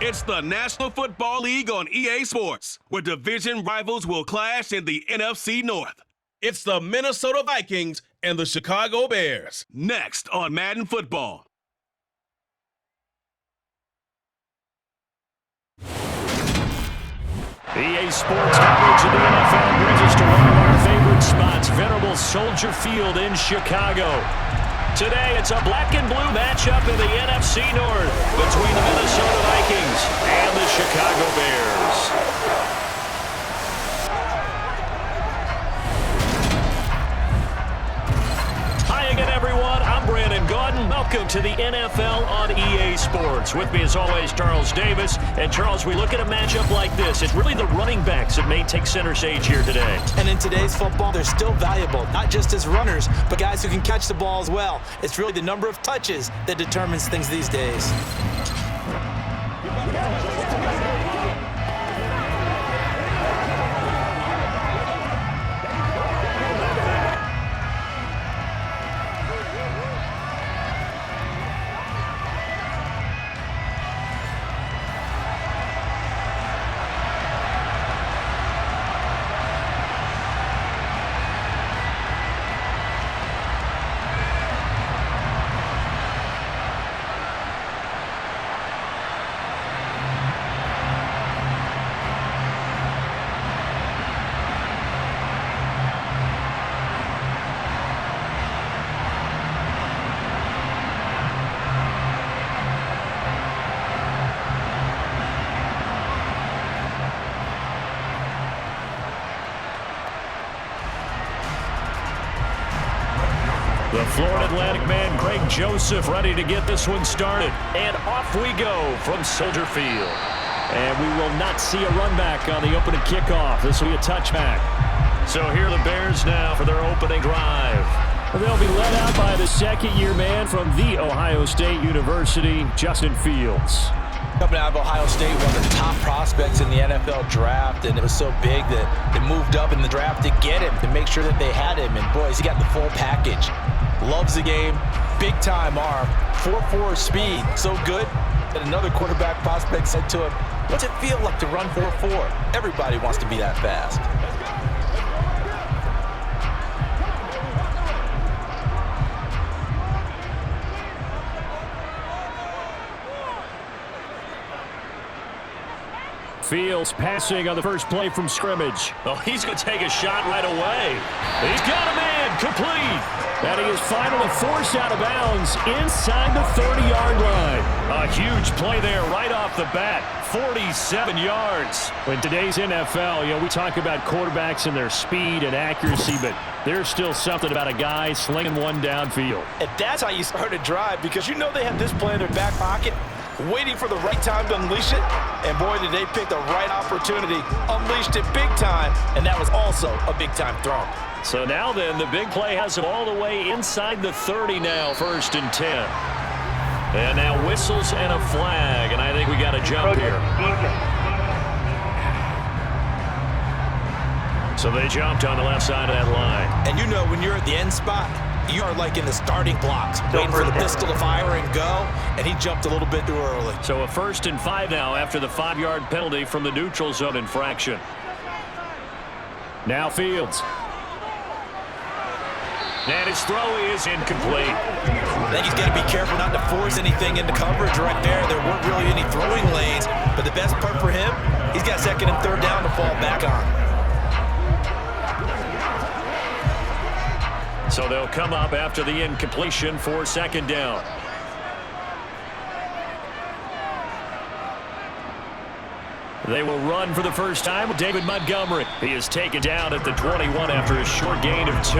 It's the National Football League on EA Sports, where division rivals will clash in the NFC North. It's the Minnesota Vikings and the Chicago Bears. Next on Madden Football. EA Sports coverage of the NFL brings us to one of our favorite spots, venerable Soldier Field in Chicago. Today, it's a black and blue matchup in the NFC North between the Minnesota Vikings and the Chicago Bears. Hi again, everyone. I'm Brandon Gaudin. Welcome to the NFL on EA Sports. With me, as always, Charles Davis. And, Charles, we look at a matchup like this. It's really the running backs that may take center stage here today. And in today's football, they're still valuable, not just as runners, but guys who can catch the ball as well. It's really the number of touches that determines things these days. The Florida Atlantic man, Greg Joseph, ready to get this one started. And off we go from Soldier Field. And we will not see a run back on the opening kickoff. This will be a touchback. So here are the Bears now for their opening drive. They'll be led out by the second-year man from The Ohio State University, Justin Fields. Coming out of Ohio State, one of the top prospects in the NFL draft, and it was so big that they moved up in the draft to get him, to make sure that they had him. And boys, he got the full package. Loves the game, big-time arm, 4.4 speed, so good that another quarterback prospect said to him, "What's it feel like to run 4.4? Everybody wants to be that fast." Fields passing on the first play from scrimmage. Oh, he's going to take a shot right away. He's got a man complete. And he is finally forced out of bounds inside the 30-yard line. A huge play there right off the bat. 47 yards. In today's NFL, we talk about quarterbacks and their speed and accuracy, but there's still something about a guy slinging one downfield. And that's how you start a drive, because you know they have this play in their back pocket, waiting for the right time to unleash it. And boy, did they pick the right opportunity. Unleashed it big time, and that was also a big-time throw. So now then, the big play has him all the way inside the 30 now, 1st and 10. And now whistles and a flag, and I think we got a jump here. So they jumped on the left side of that line. And you know when you're at the end spot, you are like in the starting blocks, waiting for the pistol to fire and go, and he jumped a little bit too early. So a 1st and 5 now after the 5-yard penalty from the neutral zone infraction. Now Fields. And his throw is incomplete. I think he's got to be careful not to force anything into coverage right there. There weren't really any throwing lanes, but the best part for him, he's got 2nd and 3rd down to fall back on. So they'll come up after the incompletion for 2nd down. They will run for the first time with David Montgomery. He is taken down at the 21 after a short gain of 2.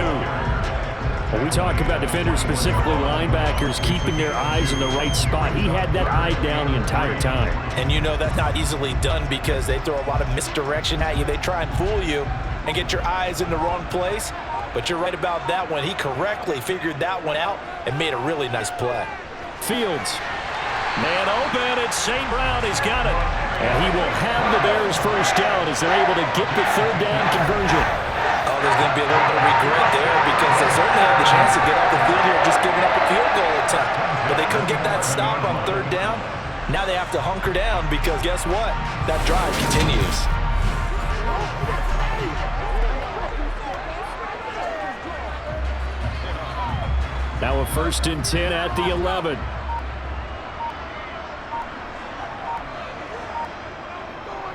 When we talk about defenders, specifically linebackers, keeping their eyes in the right spot, he had that eye down the entire time. And you know that's not easily done because they throw a lot of misdirection at you. They try and fool you and get your eyes in the wrong place. But you're right about that one. He correctly figured that one out and made a really nice play. Fields. Man open, it's St. Brown. He's got it. And he will have the Bears first down as they're able to get the 3rd down conversion. Oh, there's going to be a little bit of regret there because they certainly had the chance to get off the field here just giving up a field goal attempt. But they couldn't get that stop on 3rd down. Now they have to hunker down because guess what? That drive continues. Now a 1st and 10 at the 11.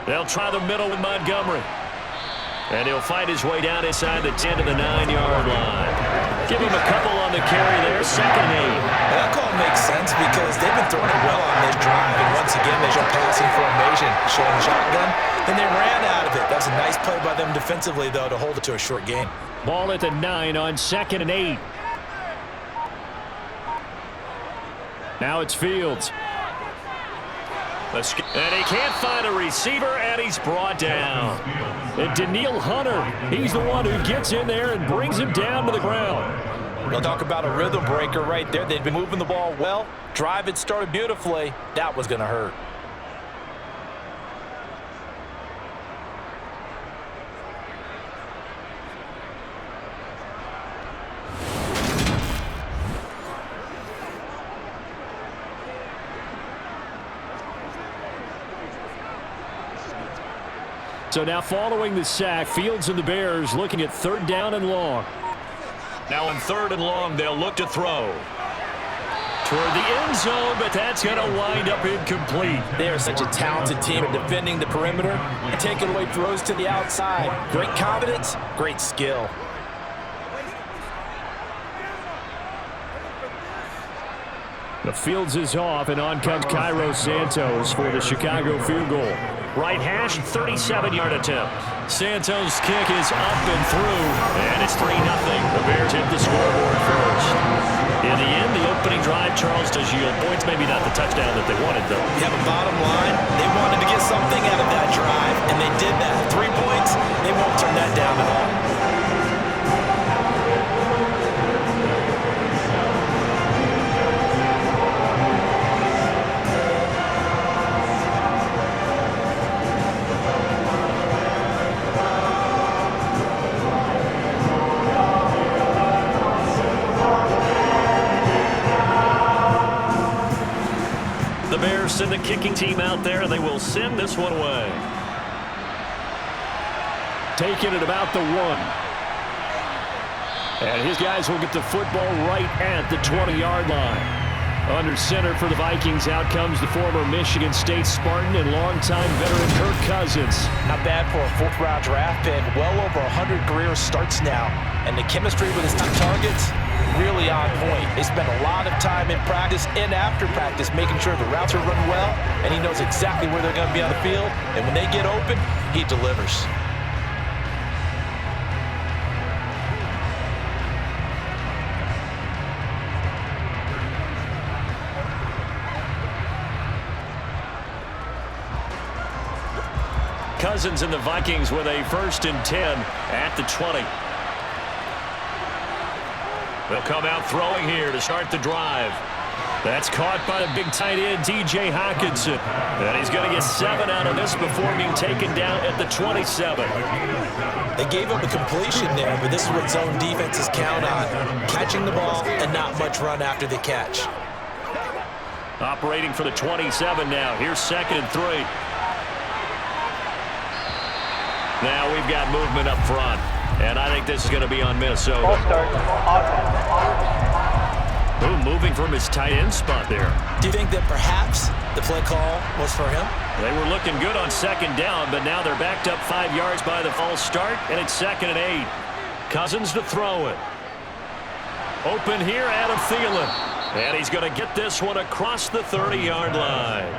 They'll try the middle with Montgomery. And he'll fight his way down inside the 10 to the 9-yard line. Give him a couple on the carry there, 2nd and 8. That call makes sense because they've been throwing it well on this drive. And once again, they show passing formation, showing shotgun. Then they ran out of it. That was a nice play by them defensively, though, to hold it to a short gain. Ball at the 9 on 2nd and 8. Now it's Fields. And he can't find a receiver, and he's brought down. And Daniil Hunter, he's the one who gets in there and brings him down to the ground. We'll talk about a rhythm breaker right there. They've been moving the ball well. Drive had started beautifully. That was going to hurt. So now following the sack, Fields and the Bears looking at 3rd down and long. Now in 3rd and long, they'll look to throw. Toward the end zone, but that's going to wind up incomplete. They are such a talented team at defending the perimeter and taking away throws to the outside. Great confidence, great skill. The Fields is off, and on comes Cairo Santos for the Chicago field goal. Right hash, 37-yard attempt. Santos' kick is up and through, and it's 3-0. The Bears hit the scoreboard first. In the end, the opening drive, Charles, does yield points. Maybe not the touchdown that they wanted, though. Yeah, but bottom line, they wanted to get something out of that drive, and they did that. 3 points, they won't turn that down at all. Send the kicking team out there, and they will send this one away. Taking it about the 1. And his guys will get the football right at the 20-yard line. Under center for the Vikings, out comes the former Michigan State Spartan and longtime veteran Kirk Cousins. Not bad for a 4th-round draft pick. Well over 100 career starts now. And the chemistry with his top targets, really on point. They spend a lot of time in practice and after practice making sure the routes are run well, and he knows exactly where they're going to be on the field. And when they get open, he delivers. Cousins and the Vikings with a 1st and 10 at the 20. They'll come out throwing here to start the drive. That's caught by the big tight end, T.J. Hockenson. And he's going to get 7 out of this before being taken down at the 27. They gave up a completion there, but this is what zone defenses count on. Catching the ball and not much run after the catch. Operating for the 27 now. Here's 2nd and 3. Now we've got movement up front. And I think this is going to be on Minnesota. Ooh, moving from his tight end spot there. Do you think that perhaps the play call was for him? They were looking good on 2nd down, but now they're backed up 5 yards by the false start, and it's 2nd and 8. Cousins to throw it. Open here, Adam Thielen. And he's going to get this one across the 30-yard line.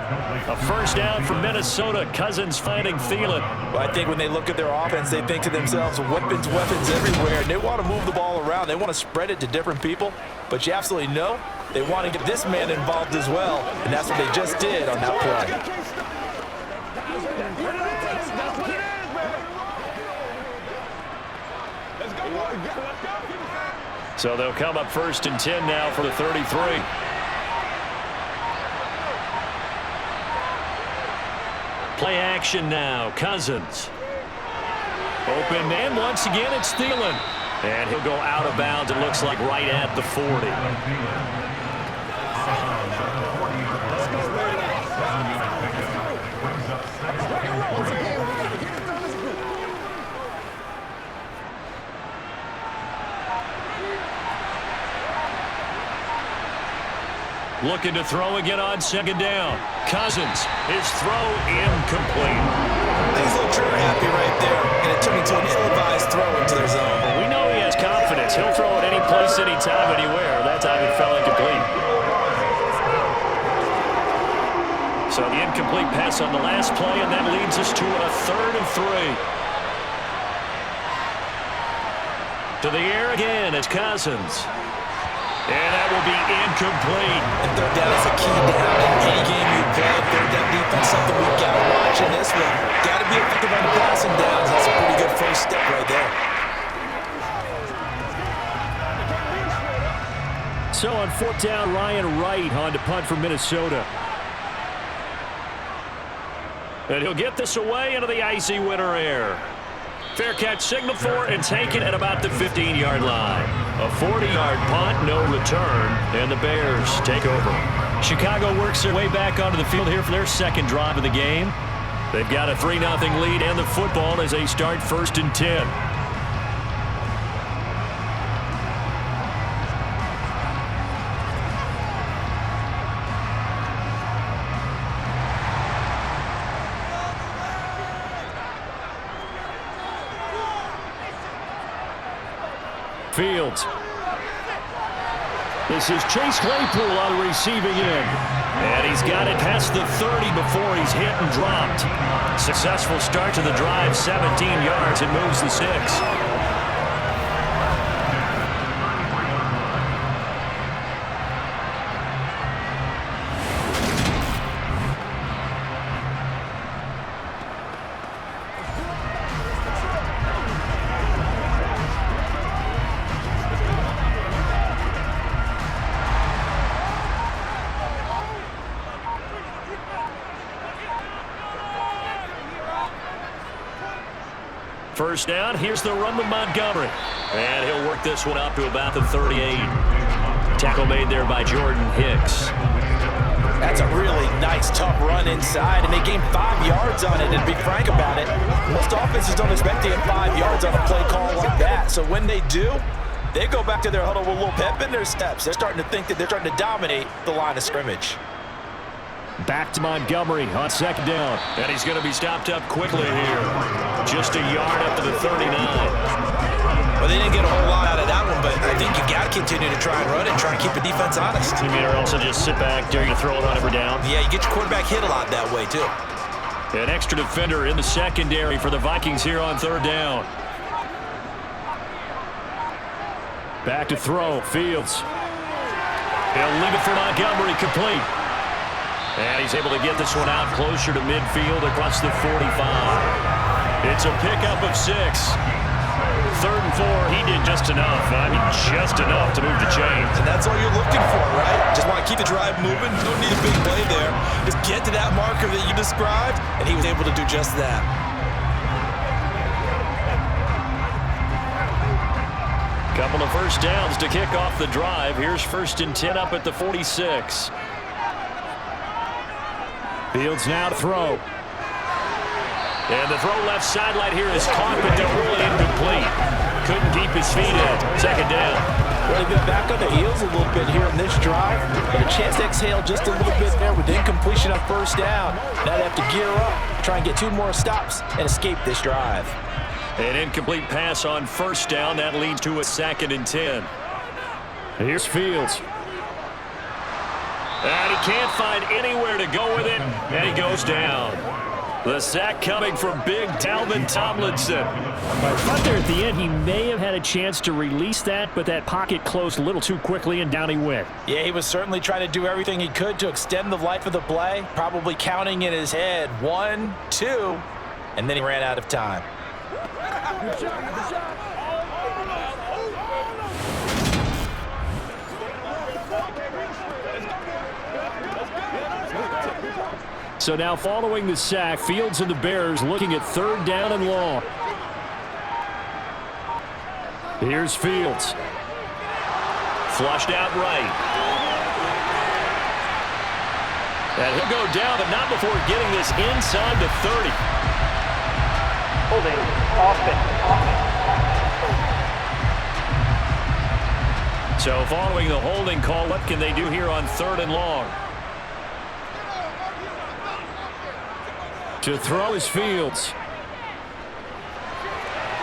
A 1st down for Minnesota. Cousins finding Thielen. Well, I think when they look at their offense, they think to themselves, weapons everywhere. And they want to move the ball around. They want to spread it to different people. But you absolutely know they want to get this man involved as well. And that's what they just did on that play. So they'll come up 1st and 10 now for the 33. Play action now. Cousins. Open man. Once again, it's Thielen. And he'll go out of bounds, it looks like, right at the 40. Looking to throw again on second down. Cousins, his throw incomplete. He's a little trigger happy right there, and it turned into an ill-advised throw into their zone. Well, we know he has confidence. He'll throw it any place, anytime, anywhere. That time it fell incomplete. So the incomplete pass on the last play, and that leads us to a 3rd and 3. To the air again, it's Cousins. And that will be incomplete. And third down is a key down in any game you play. Third down defense, something we've got to watch in this one. Got to be effective on the passing downs. That's a pretty good first step right there. So on 4th down, Ryan Wright on to punt for Minnesota. And he'll get this away into the icy winter air. Fair catch signal for and taken at about the 15-yard line. A 40-yard punt, no return, and the Bears take over. Chicago works their way back onto the field here for their second drive of the game. They've got a 3-0 lead and the football as they start 1st and 10. Fields. This is Chase Claypool on the receiving end. And he's got it past the 30 before he's hit and dropped. Successful start to the drive, 17 yards, and moves the 6. First down, here's the run with Montgomery. And he'll work this one up to about the 38. Tackle made there by Jordan Hicks. That's a really nice, tough run inside, and they gained 5 yards on it. And to be frank about it, most offenses don't expect to get 5 yards on a play call like that. So when they do, they go back to their huddle with a little pep in their steps. They're starting to think that they're starting to dominate the line of scrimmage. Back to Montgomery on second down. And he's going to be stopped up quickly here. Just a yard up to the 39. Well, they didn't get a whole lot out of that one, but I think you got to continue to try and run it and try and keep the defense honest. You mean, or also just sit back during a throw it on every down? Yeah, you get your quarterback hit a lot that way, too. An extra defender in the secondary for the Vikings here on 3rd down. Back to throw, Fields. He'll leave it for Montgomery, complete. And he's able to get this one out closer to midfield across the 45. It's a pickup of 6. 3rd and 4, he did just enough. I mean, just enough to move the chains. And that's all you're looking for, right? Just want to keep the drive moving. Don't need a big play there. Just get to that marker that you described, and he was able to do just that. Couple of first downs to kick off the drive. Here's 1st and 10 up at the 46. Fields now to throw. And the throw left sideline here is caught, but really incomplete. Couldn't keep his feet in. Second down. Well, they've been back on their heels a little bit here in this drive, but a chance to exhale just a little bit there with incompletion on first down. Now they have to gear up, try and get 2 more stops, and escape this drive. An incomplete pass on first down. That leads to a 2nd and 10. Here's Fields. And he can't find anywhere to go with it, and he goes down. The sack coming from big Dalvin Tomlinson. I thought there at the end he may have had a chance to release that, but that pocket closed a little too quickly, and down he went. Yeah, he was certainly trying to do everything he could to extend the life of the play, probably counting in his head 1, 2, and then he ran out of time. So now following the sack, Fields and the Bears looking at 3rd down and long. Here's Fields. Flushed out right. And he'll go down, but not before getting this inside the 30. Holding, offense. So following the holding call, what can they do here on 3rd and long? To throw is Fields.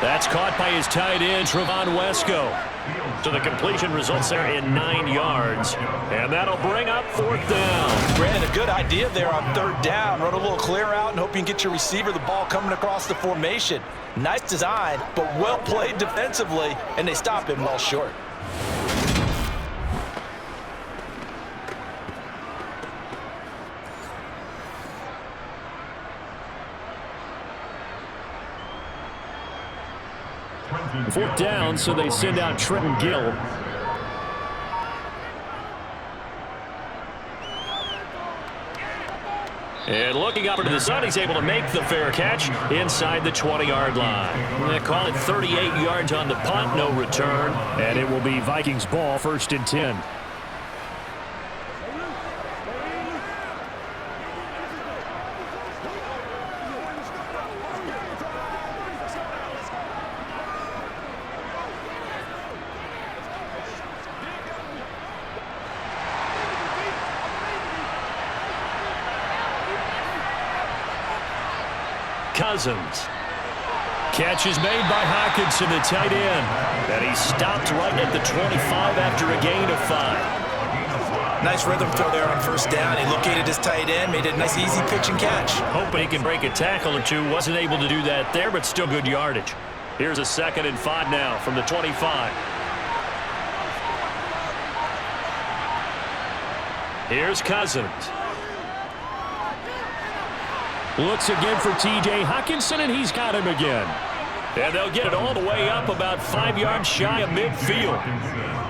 That's caught by his tight end, Trevon Wesco. So the completion results there in 9 yards. And that'll bring up 4th down. Brandon, a good idea there on 3rd down. Run a little clear out and hope you can get your receiver the ball coming across the formation. Nice design, but well played defensively, and they stop him well short. Fourth down, so they send out Trenton Gill. And looking up into the sun, he's able to make the fair catch inside the 20-yard line. They call it 38 yards on the punt, no return. And it will be Vikings ball, 1st and 10. Cousins. Catch is made by Hockenson, the tight end. And he stopped right at the 25 after a gain of 5. Nice rhythm throw there on 1st down. He located his tight end, made it a nice easy pitch and catch. Hoping he can break a tackle or two. Wasn't able to do that there, but still good yardage. Here's a 2nd and 5 now from the 25. Here's Cousins. Looks again for T.J. Hockenson, and he's got him again. And they'll get it all the way up about 5 yards shy of midfield.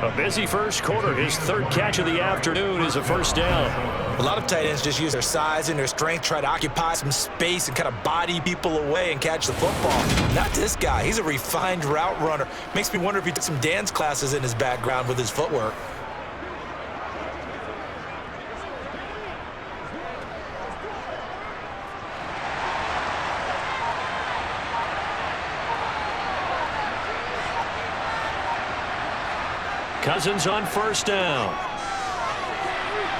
A busy first quarter. His 3rd catch of the afternoon is a 1st down. A lot of tight ends just use their size and their strength, try to occupy some space and kind of body people away and catch the football. Not this guy. He's a refined route runner. Makes me wonder if he took some dance classes in his background with his footwork. Cousins on 1st down.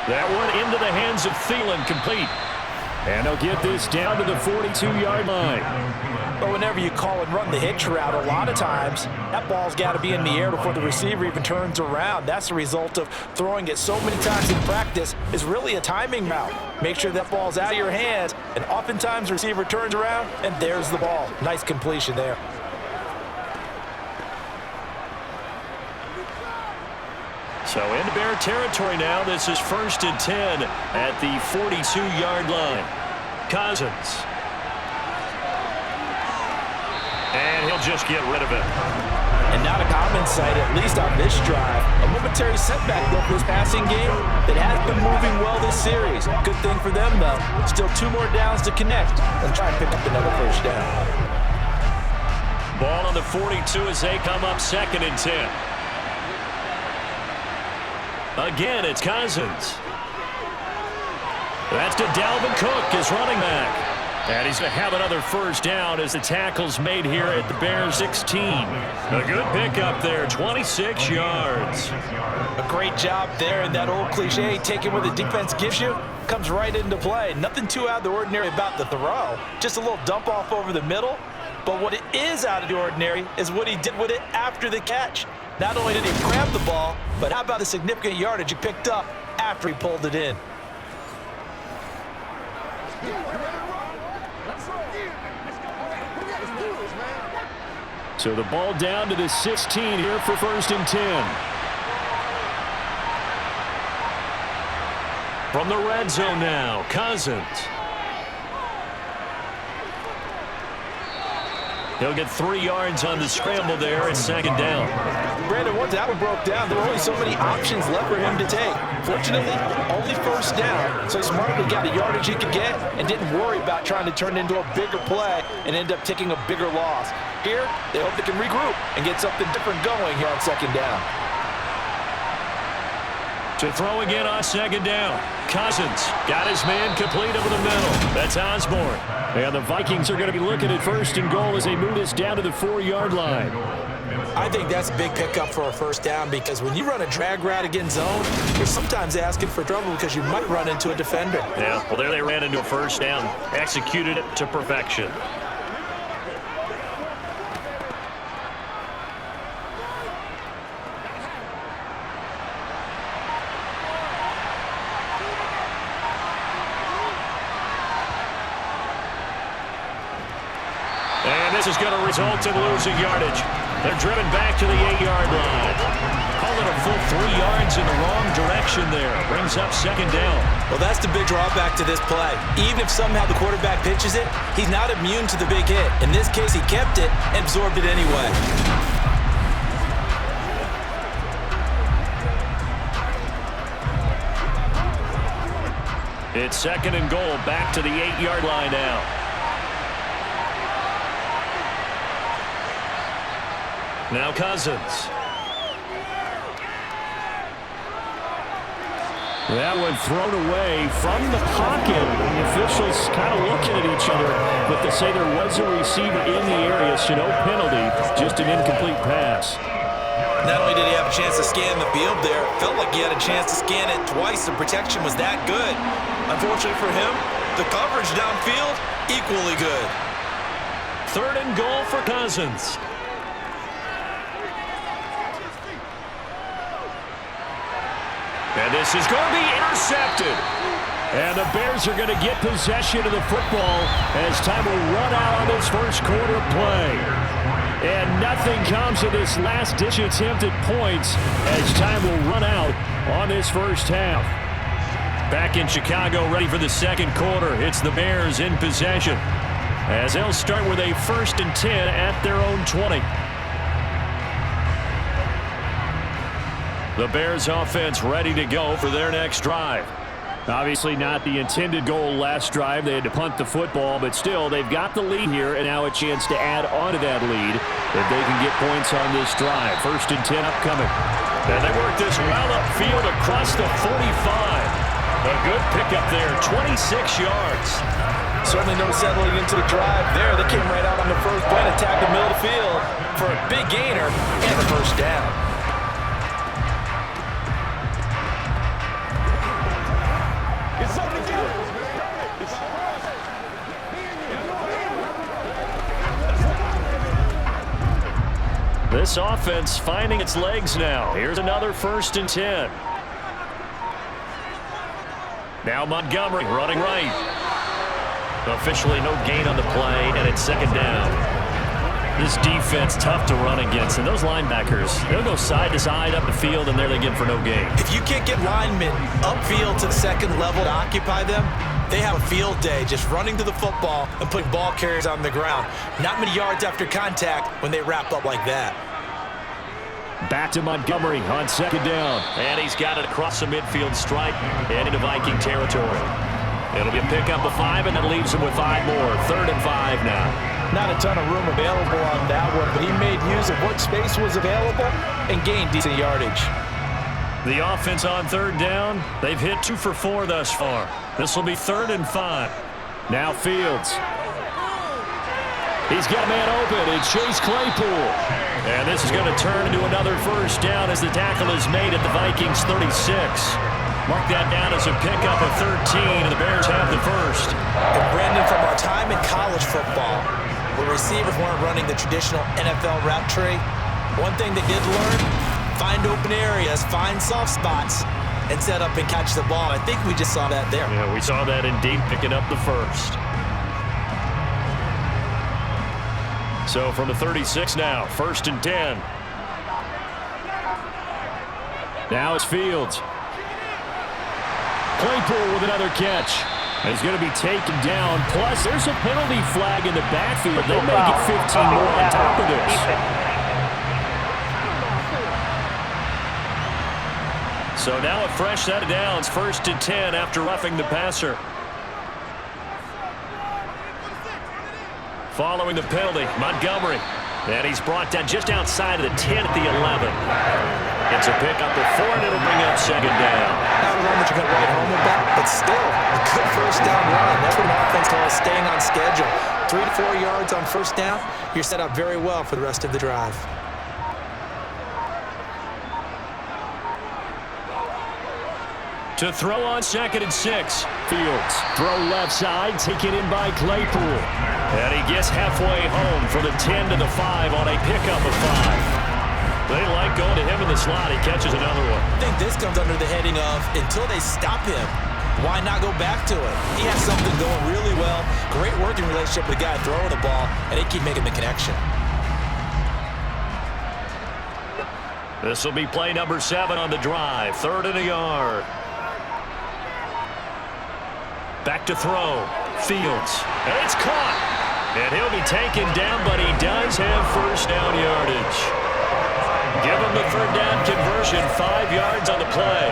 That one into the hands of Thielen, complete. And they'll get this down to the 42-yard line. But whenever you call and run the hitch route, a lot of times that ball's got to be in the air before the receiver even turns around. That's the result of throwing it so many times in practice. Is really a timing route. Make sure that ball's out of your hands, and oftentimes the receiver turns around, and there's the ball. Nice completion there. So into Bear territory now. This is 1st and 10 at the 42-yard line. Cousins. And he'll just get rid of it. And not a common sight, at least on this drive. A momentary setback though for his passing game that has been moving well this series. Good thing for them though. Still 2 more downs to connect and try and pick up another 1st down. Ball on the 42 as they come up 2nd and 10. Again, it's Cousins. That's to Dalvin Cook, his running back. And he's going to have another 1st down as the tackle's made here at the Bears 16. A good pickup there, 26 yards. A great job there, and that old cliche, taking what the defense gives you, comes right into play. Nothing too out of the ordinary about the throw. Just a little dump off over the middle. But what it is out of the ordinary is what he did with it after the catch. Not only did he grab the ball, but how about the significant yardage he picked up after he pulled it in? So the ball down to the 16 here for 1st and 10. From the red zone now, Cousins. He'll get 3 yards on the scramble there at 2nd down. Brandon, once that one broke down, there were only so many options left for him to take. Fortunately, only 1st down, so he smartly got the yardage he could get and didn't worry about trying to turn it into a bigger play and end up taking a bigger loss. Here, they hope they can regroup and get something different going here on 2nd down. To throw again on 2nd down. Cousins got his man complete over the middle. That's Osborne. And the Vikings are going to be looking at 1st and goal as they move this down to the 4-yard line. I think that's a big pickup for a first down because when you run a drag route against zone, you're sometimes asking for trouble because you might run into a defender. Yeah, well, there they ran into a first down. Executed it to perfection. And this is going to result in losing yardage. They're driven back to the 8-yard line. Call it a full 3 yards in the wrong direction there. Brings up second down. Well, that's the big drawback to this play. Even if somehow the quarterback pitches it, he's not immune to the big hit. In this case, he kept it and absorbed it anyway. It's second and goal, back to the 8-yard line now. Now Cousins. That one thrown away from the pocket. The officials kind of looking at each other, but they say there was a receiver in the area, so no penalty, just an incomplete pass. Not only did he have a chance to scan the field there, it felt like he had a chance to scan it twice. The protection was that good. Unfortunately for him, the coverage downfield, equally good. Third and goal for Cousins. And this is going to be intercepted. And the Bears are going to get possession of the football as time will run out on this first quarter play. And nothing comes of this last-ditch attempt at points as time will run out on this first half. Back in Chicago, ready for the second quarter. It's the Bears in possession as they'll start with a 1st and 10 at their own 20. The Bears offense ready to go for their next drive. Obviously not the intended goal last drive. They had to punt the football, but still they've got the lead here and now a chance to add on to that lead if they can get points on this drive. 1st and 10 upcoming. And they work this well upfield across the 45. A good pickup there, 26 yards. Certainly no settling into the drive there. They came right out on the first play and attacked the middle of the field for a big gainer and a first down. This offense finding its legs now. Here's another 1st and 10. Now Montgomery running right. Officially no gain on the play, and it's second down. This defense tough to run against, and those linebackers, they'll go side to side up the field, and there they get for no gain. If you can't get linemen upfield to the second level to occupy them, they have a field day just running to the football and putting ball carriers on the ground. Not many yards after contact when they wrap up like that. Back to Montgomery on second down. And he's got it across the midfield stripe and into Viking territory. It'll be a pickup of 5, and that leaves him with 5 more. 3rd and 5 now. Not a ton of room available on that one, but he made use of what space was available and gained decent yardage. The offense on 3rd down, they've hit 2 for 4 thus far. This will be 3rd and 5. Now Fields. He's got a man open. It's Chase Claypool. And this is going to turn into another first down as the tackle is made at the Vikings 36. Mark that down as a pickup of 13, and the Bears have the first. And Brandon, from our time in college football, where receivers weren't running the traditional NFL route tree, one thing they did learn, find open areas, find soft spots, and set up and catch the ball. I think we just saw that there. Yeah, we saw that indeed, picking up the first. So from the 36 now, 1st and 10. Now it's Fields. Claypool with another catch. He's going to be taken down. Plus, there's a penalty flag in the backfield. They may get 15 more on top of this. So now a fresh set of downs, 1st and 10 after roughing the passer. Following the penalty, Montgomery. And he's brought down just outside of the 10 at the 11. It's a pickup of 4, and it'll bring up second down. Not a run that you're going to write home about, but still a good first down run. That's what an offense calls staying on schedule. 3 to 4 yards on first down, you're set up very well for the rest of the drive. To throw on 2nd and 6. Fields, throw left side, taken in by Claypool. And he gets halfway home for the 10 to the 5 on a pickup of 5. They like going to him in the slot. He catches another one. I think this comes under the heading of until they stop him, why not go back to it? He has something going really well. Great working relationship with the guy throwing the ball, and they keep making the connection. This will be play number 7 on the drive. 3rd and a yard. Back to throw. Fields. And it's caught. And he'll be taken down, but he does have first down yardage. Give him the 3rd down conversion. 5 yards on the play.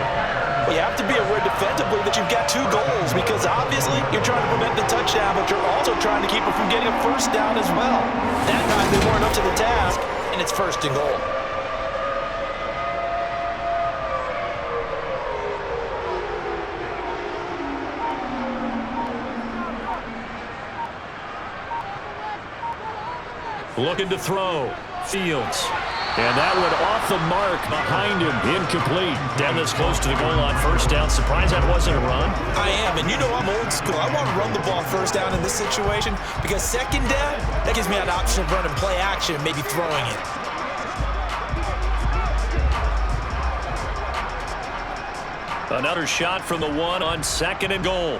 Well, you have to be aware defensively that you've got 2 goals because obviously you're trying to prevent the touchdown, but you're also trying to keep it from getting a first down as well. That time they weren't up to the task, and it's 1st and goal. Looking to throw. Fields. And that one off the mark behind him. Incomplete. Down this close to the goal line. 1st down. Surprised that wasn't a run. I am, and you know I'm old school. I want to run the ball 1st down in this situation because 2nd down, that gives me an option of running play action, maybe throwing it. Another shot from the 1 on 2nd and goal.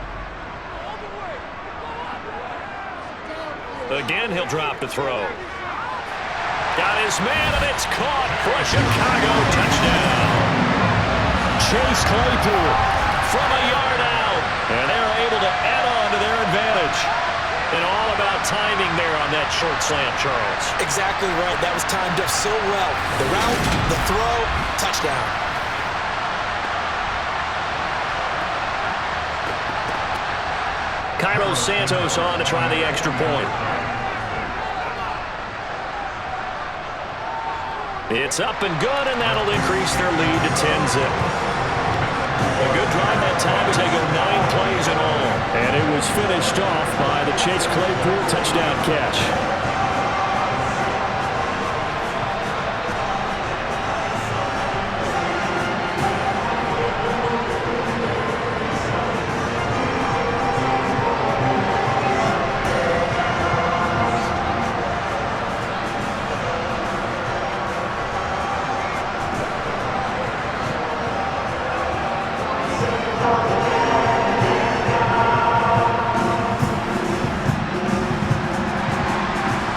Again, he'll drop the throw. Got his man, and it's caught for a Chicago touchdown. Chase Claypool From a yard out, and they're able to add on to their advantage. And all about timing there on that short slant, Charles. Exactly right. That was timed up so well. The route, the throw, touchdown. Cairo Santos on to try the extra point. It's up and good, and that'll increase their lead to 10-zip. A good drive that time as they go 9 plays in all. And it was finished off by the Chase Claypool touchdown catch.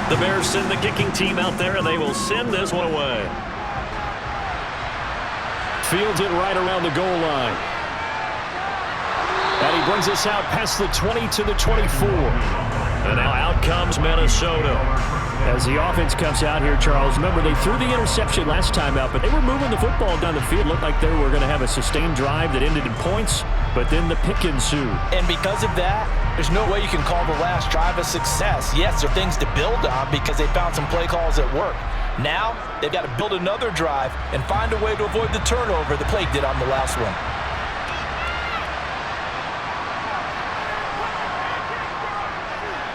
The Bears send the kicking team out there, and they will send this one away. Fields it right around the goal line. And he brings us out past the 20 to the 24. And now out comes Minnesota. As the offense comes out here, Charles, remember they threw the interception last time out, but they were moving the football down the field. Looked like they were going to have a sustained drive that ended in points, but then the pick ensued. And because of that, there's no way you can call the last drive a success. Yes, there are things to build on because they found some play calls that work. Now, they've got to build another drive and find a way to avoid the turnover the play did on the last one.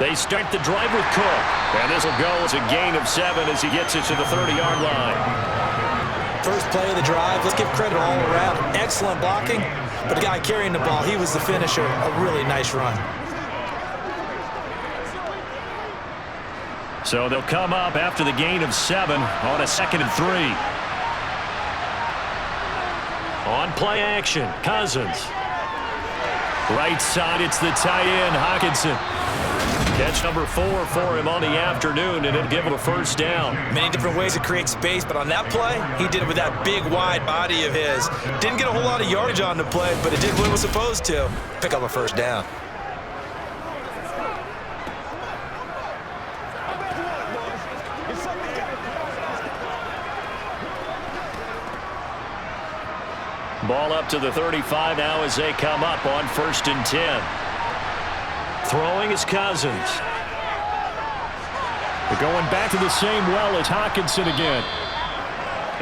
They start the drive with Cook. And this will go as a gain of 7 as he gets it to the 30-yard line. First play of the drive, let's give credit all around. Excellent blocking, but the guy carrying the ball, he was the finisher. A really nice run. So they'll come up after the gain of 7 on a 2nd and 3. On play action, Cousins. Right side, it's the tight end, Hockenson. Catch number 4 for him on the afternoon, and it'll give him a first down. Many different ways to create space, but on that play, he did it with that big, wide body of his. Didn't get a whole lot of yardage on the play, but it did what it was supposed to. Pick up a first down. Ball up to the 35 now as they come up on 1st and 10. Throwing is Cousins. They're going back to the same well as Hockenson again.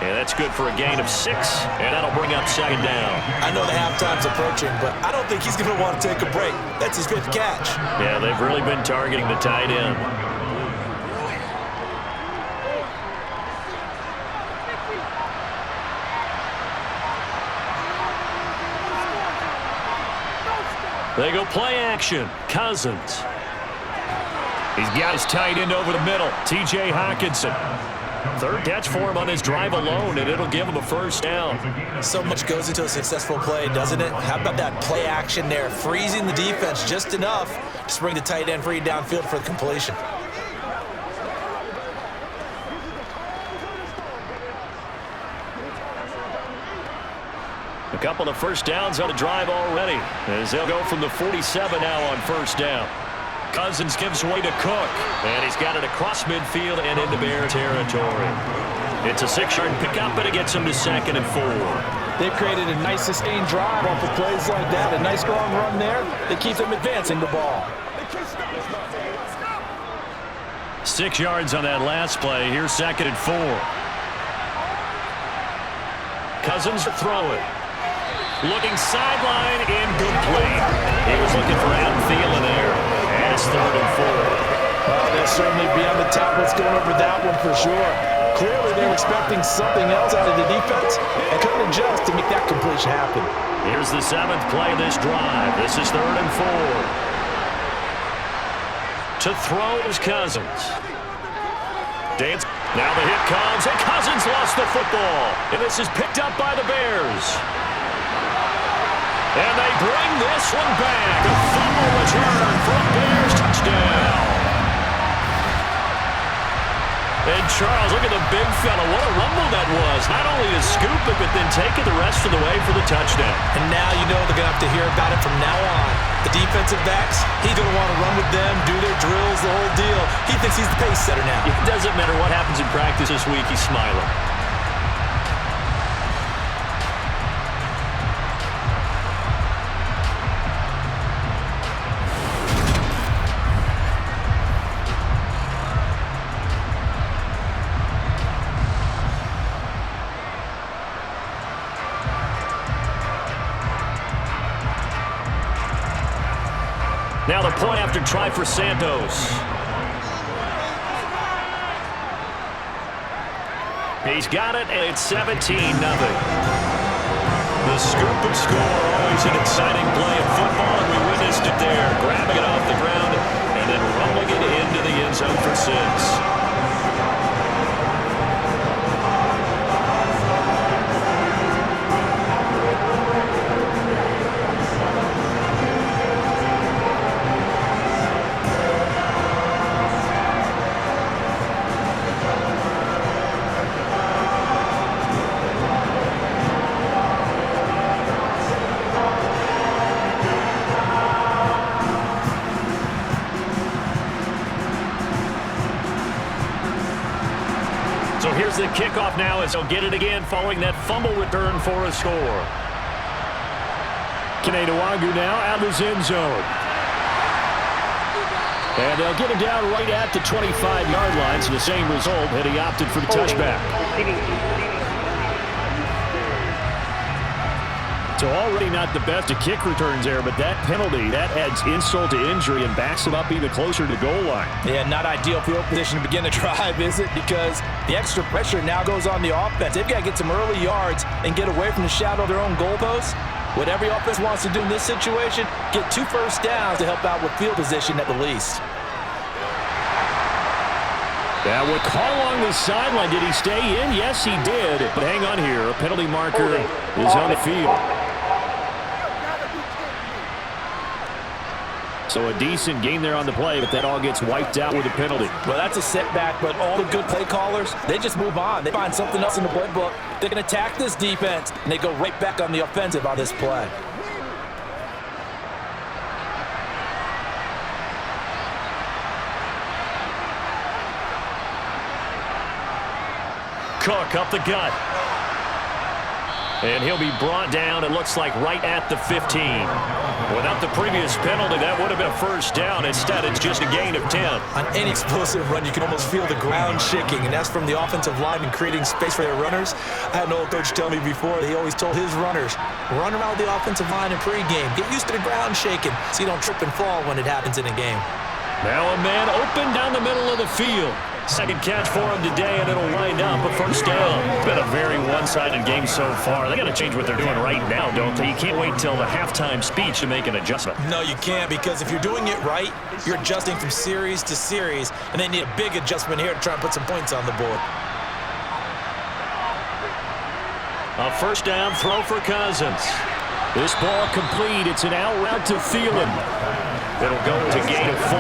And that's good for a gain of 6, and that'll bring up 2nd down. I know the halftime's approaching, but I don't think he's going to want to take a break. That's his 5th catch. Yeah, they've really been targeting the tight end. They go play action. Cousins. He's got his tight end over the middle. T.J. Hockenson. Third catch for him on his drive alone, and it'll give him a first down. So much goes into a successful play, doesn't it? How about that play action there? Freezing the defense just enough to bring the tight end free downfield for the completion. A couple of first downs on the drive already, as they'll go from the 47 now on first down. Cousins gives way to Cook, and he's got it across midfield and into Bear territory. It's a 6-yard pickup, but it gets him to 2nd and 4. They've created a nice sustained drive off of plays like that. A nice strong run there that keeps them advancing the ball. 6 yards on that last play. Here's 2nd and 4. Cousins to throw it. Looking sideline, incomplete. He was looking for Adam Thielen there. And it's 3rd and 4. Well, they'll certainly be on the tablets going over that one for sure. Clearly, they were expecting something else out of the defense and couldn't adjust to make that completion happen. Here's the 7th play of this drive. This is 3rd and 4. To throw is Cousins. Dance. Now the hit comes, and Cousins lost the football. And this is picked up by the Bears. And they bring this one back. A fumble return for a Bears touchdown. And Charles, look at the big fella. What a rumble that was. Not only to scoop it, but then take it the rest of the way for the touchdown. And now you know they're going to have to hear about it from now on. The defensive backs, he's going to want to run with them, do their drills, the whole deal. He thinks he's the pace setter now. It doesn't matter what happens in practice this week. He's smiling. Now the point after try for Santos. He's got it, and it's 17-0. The scoop and score, always an exciting play of football, and we witnessed it there. Grabbing it off the ground and then rolling it into the end zone for 6. So here's the kickoff now as he'll get it again following that fumble return for a score. Kanedawagu now out of his end zone. And they'll get him down right at the 25-yard line, so the same result had he opted for the touchback. So already not the best of kick returns there, but that penalty, that adds insult to injury and backs him up even closer to the goal line. Yeah, not ideal field position to begin the drive, is it? Because the extra pressure now goes on the offense. They've got to get some early yards and get away from the shadow of their own goalposts. What every offense wants to do in this situation, get 2 first downs to help out with field position at the least. That would call along the sideline. Did he stay in? Yes, he did. But hang on here. A penalty marker is on the field. So a decent game there on the play, but that all gets wiped out with a penalty. Well, that's a setback, but all the good play callers, they just move on. They find something else in the playbook. They can attack this defense, and they go right back on the offensive on this play. Cook up the gut. And he'll be brought down, it looks like, right at the 15. Without the previous penalty, that would have been a first down. Instead, it's just a gain of 10. On any explosive run, you can almost feel the ground shaking, and that's from the offensive line and creating space for their runners. I had an old coach tell me before, he always told his runners, run around the offensive line in pregame. Get used to the ground shaking so you don't trip and fall when it happens in a game. Now a man open down the middle of the field. Second catch for him today, and it'll wind up a first down. It's been a very one-sided game so far. They got to change what they're doing right now, don't they? You can't wait till the halftime speech to make an adjustment. No, you can't, because if you're doing it right, you're adjusting from series to series, and they need a big adjustment here to try and put some points on the board. A first down throw for Cousins. This ball complete. It's an out route to Thielen. It'll go to gain of 4,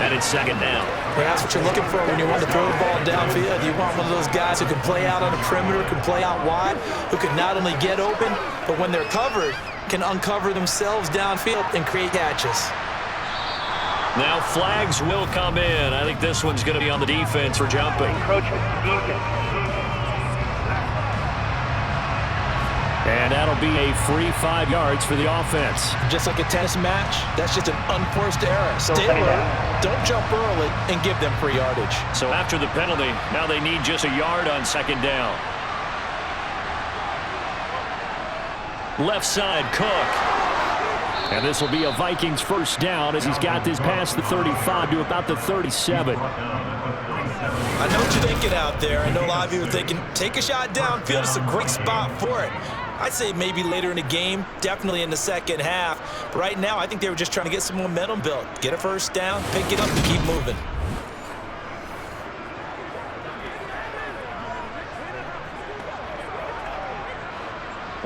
and it's second down. Well, that's what you're looking for when you want to throw the ball downfield. You want one of those guys who can play out on the perimeter, can play out wide, who can not only get open, but when they're covered, can uncover themselves downfield and create catches. Now flags will come in. I think this one's going to be on the defense for jumping. And that'll be a free 5 yards for the offense. Just like a tennis match, that's just an unforced error. Stay alert, don't jump early, and give them free yardage. So after the penalty, now they need just a yard on second down. Left side, Cook. And this will be a Vikings first down as he's got this past the 35 to about the 37. I know what you're thinking out there. I know a lot of you are thinking, take a shot downfield. It's a great spot for it. I'd say maybe later in the game, definitely in the second half. But right now, I think they were just trying to get some momentum built. Get a first down, pick it up, and keep moving.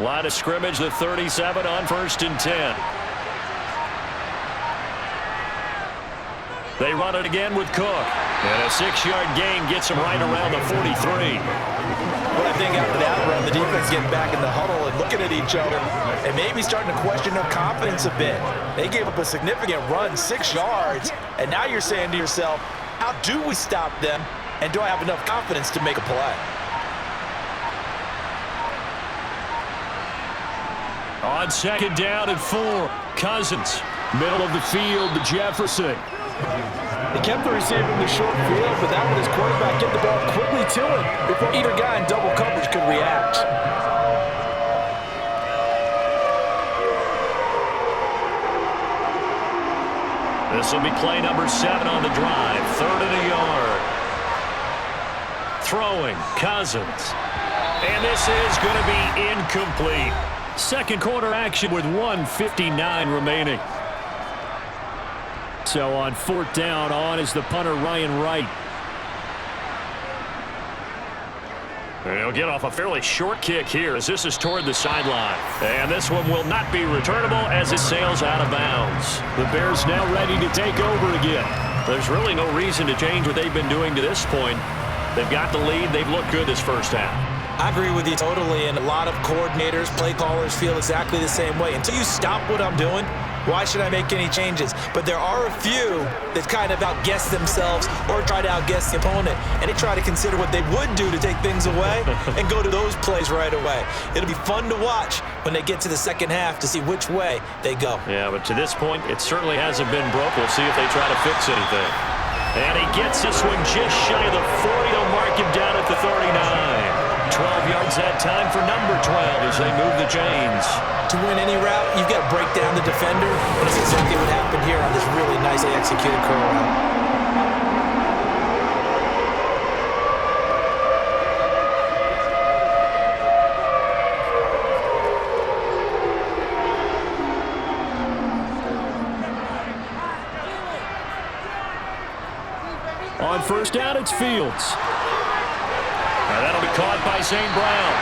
Line of scrimmage, the 37 on 1st and 10. They run it again with Cook. And a 6-yard gain gets him right around the 43. But I think after that run, the defense getting back in the huddle and looking at each other and maybe starting to question their confidence a bit. They gave up a significant run, 6 yards, and now you're saying to yourself, how do we stop them, and do I have enough confidence to make a play? On second down and 4, Cousins. Middle of the field to Jefferson. They kept the receiver in the short field, but that one, his quarterback get the ball quickly to him before either guy in double coverage could react. This will be play number 7 on the drive. 3rd and a yard. Throwing, Cousins. And this is going to be incomplete. Second quarter action with 1:59 remaining. So on 4th down, on is the punter, Ryan Wright. And he'll get off a fairly short kick here as this is toward the sideline. And this one will not be returnable as it sails out of bounds. The Bears now ready to take over again. There's really no reason to change what they've been doing to this point. They've got the lead. They've looked good this first half. I agree with you totally, and a lot of coordinators, play callers feel exactly the same way. Until you stop what I'm doing, why should I make any changes? But there are a few that kind of outguess themselves or try to outguess the opponent, and they try to consider what they would do to take things away and go to those plays right away. It'll be fun to watch when they get to the second half to see which way they go. Yeah, but to this point, it certainly hasn't been broke. We'll see if they try to fix anything. And he gets this one just shy of the 40. They'll mark him down at the 39. 12 yards that time for number 12 as they move the chains. To win any route, you've got to break down the defender, and that's exactly what happened here on this really nicely executed curl route. On first down, it's Fields. Now that'll be caught by St. Brown.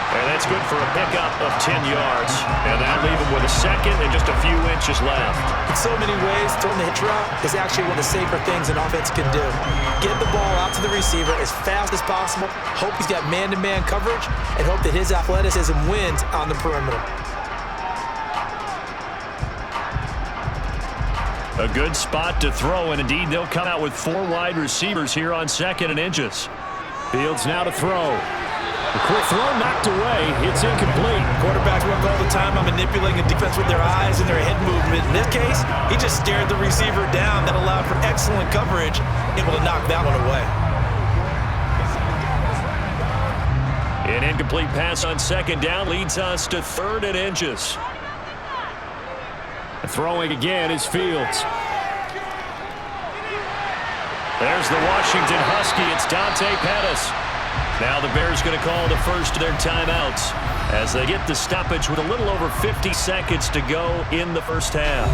And that's good for a pickup of 10 yards. And that'll leave him with a second and just a few inches left. In so many ways, throwing the hitch route is actually one of the safer things an offense can do. Get the ball out to the receiver as fast as possible, hope he's got man-to-man coverage, and hope that his athleticism wins on the perimeter. A good spot to throw, and indeed they'll come out with 4 wide receivers here on 2nd and inches. Fields now to throw. The quick throw knocked away. It's incomplete. Quarterbacks work all the time on manipulating the defense with their eyes and their head movement. In this case, he just stared the receiver down. That allowed for excellent coverage, able to knock that one away. An incomplete pass on 2nd down leads us to 3rd and inches. Throwing again is Fields. There's the Washington Husky. It's Dante Pettis. Now the Bears going to call the first of their timeouts as they get the stoppage with a little over 50 seconds to go in the first half.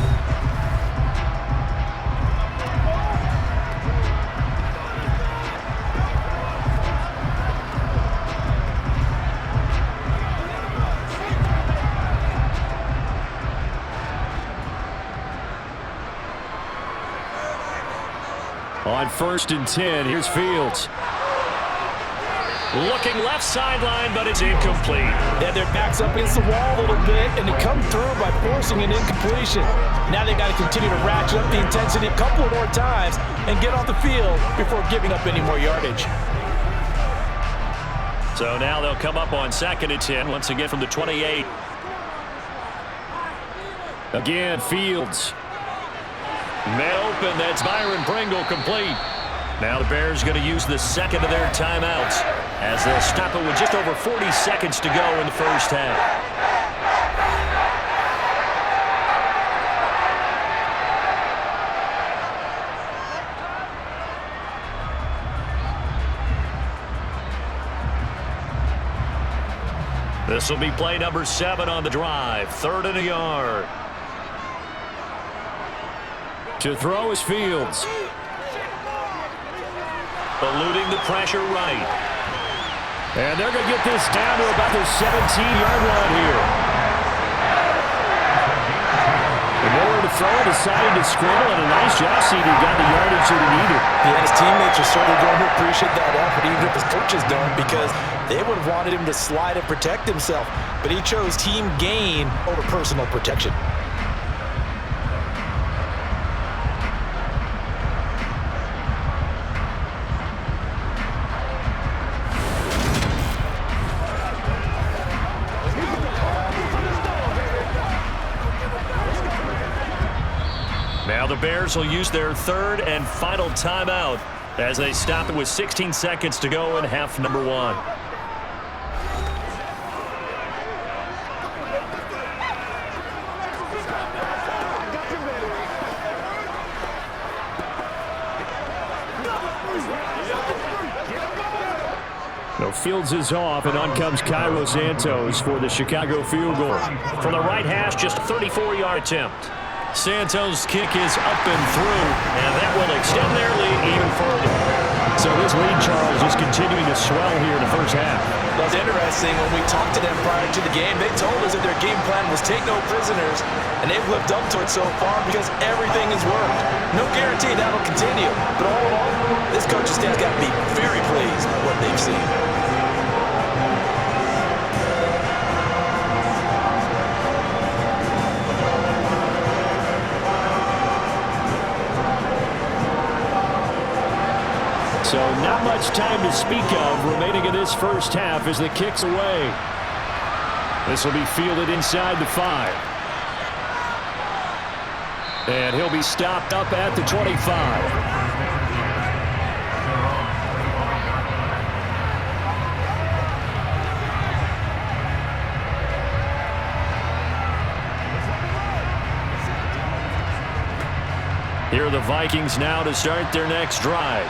On 1st and 10, here's Fields. Looking left sideline, but it's incomplete. Yeah, their back's up against the wall a little bit, and they come through by forcing an incompletion. Now they've got to continue to ratchet up the intensity a couple more times and get off the field before giving up any more yardage. So now they'll come up on 2nd and 10, once again from the 28. Again, Fields. Man open, that's Byron Pringle complete. Now the Bears going to use the second of their timeouts as they'll stop it with just over 40 seconds to go in the first half. This will be play number 7 on the drive. 3rd and a yard. To throw is Fields. Eluding the pressure right. And they're going to get this down to about their 17-yard line here. And nowhere to throw, decided to scramble, and a nice job, CD. Got the yardage that he needed. Yeah, his teammates are certainly going to appreciate that effort, even if his coaches don't, because they would have wanted him to slide and protect himself. But he chose team gain over personal protection. Now the Bears will use their 3rd and final timeout as they stop it with 16 seconds to go in half number 1. Fields is off, and on comes Cairo Santos for the Chicago field goal. From the right hash, just a 34-yard attempt. Santos' kick is up and through, and that will extend their lead even further. So this lead, Charles, is continuing to swell here in the first half. Well, it's interesting. When we talked to them prior to the game, they told us that their game plan was take no prisoners, and they've lived up to it so far because everything has worked. No guarantee that'll continue, but all in all, this coaching staff's got to be very pleased with what they've seen. So not much time to speak of remaining in this first half as the kick's away. This will be fielded inside the 5. And he'll be stopped up at the 25. Here are the Vikings now to start their next drive.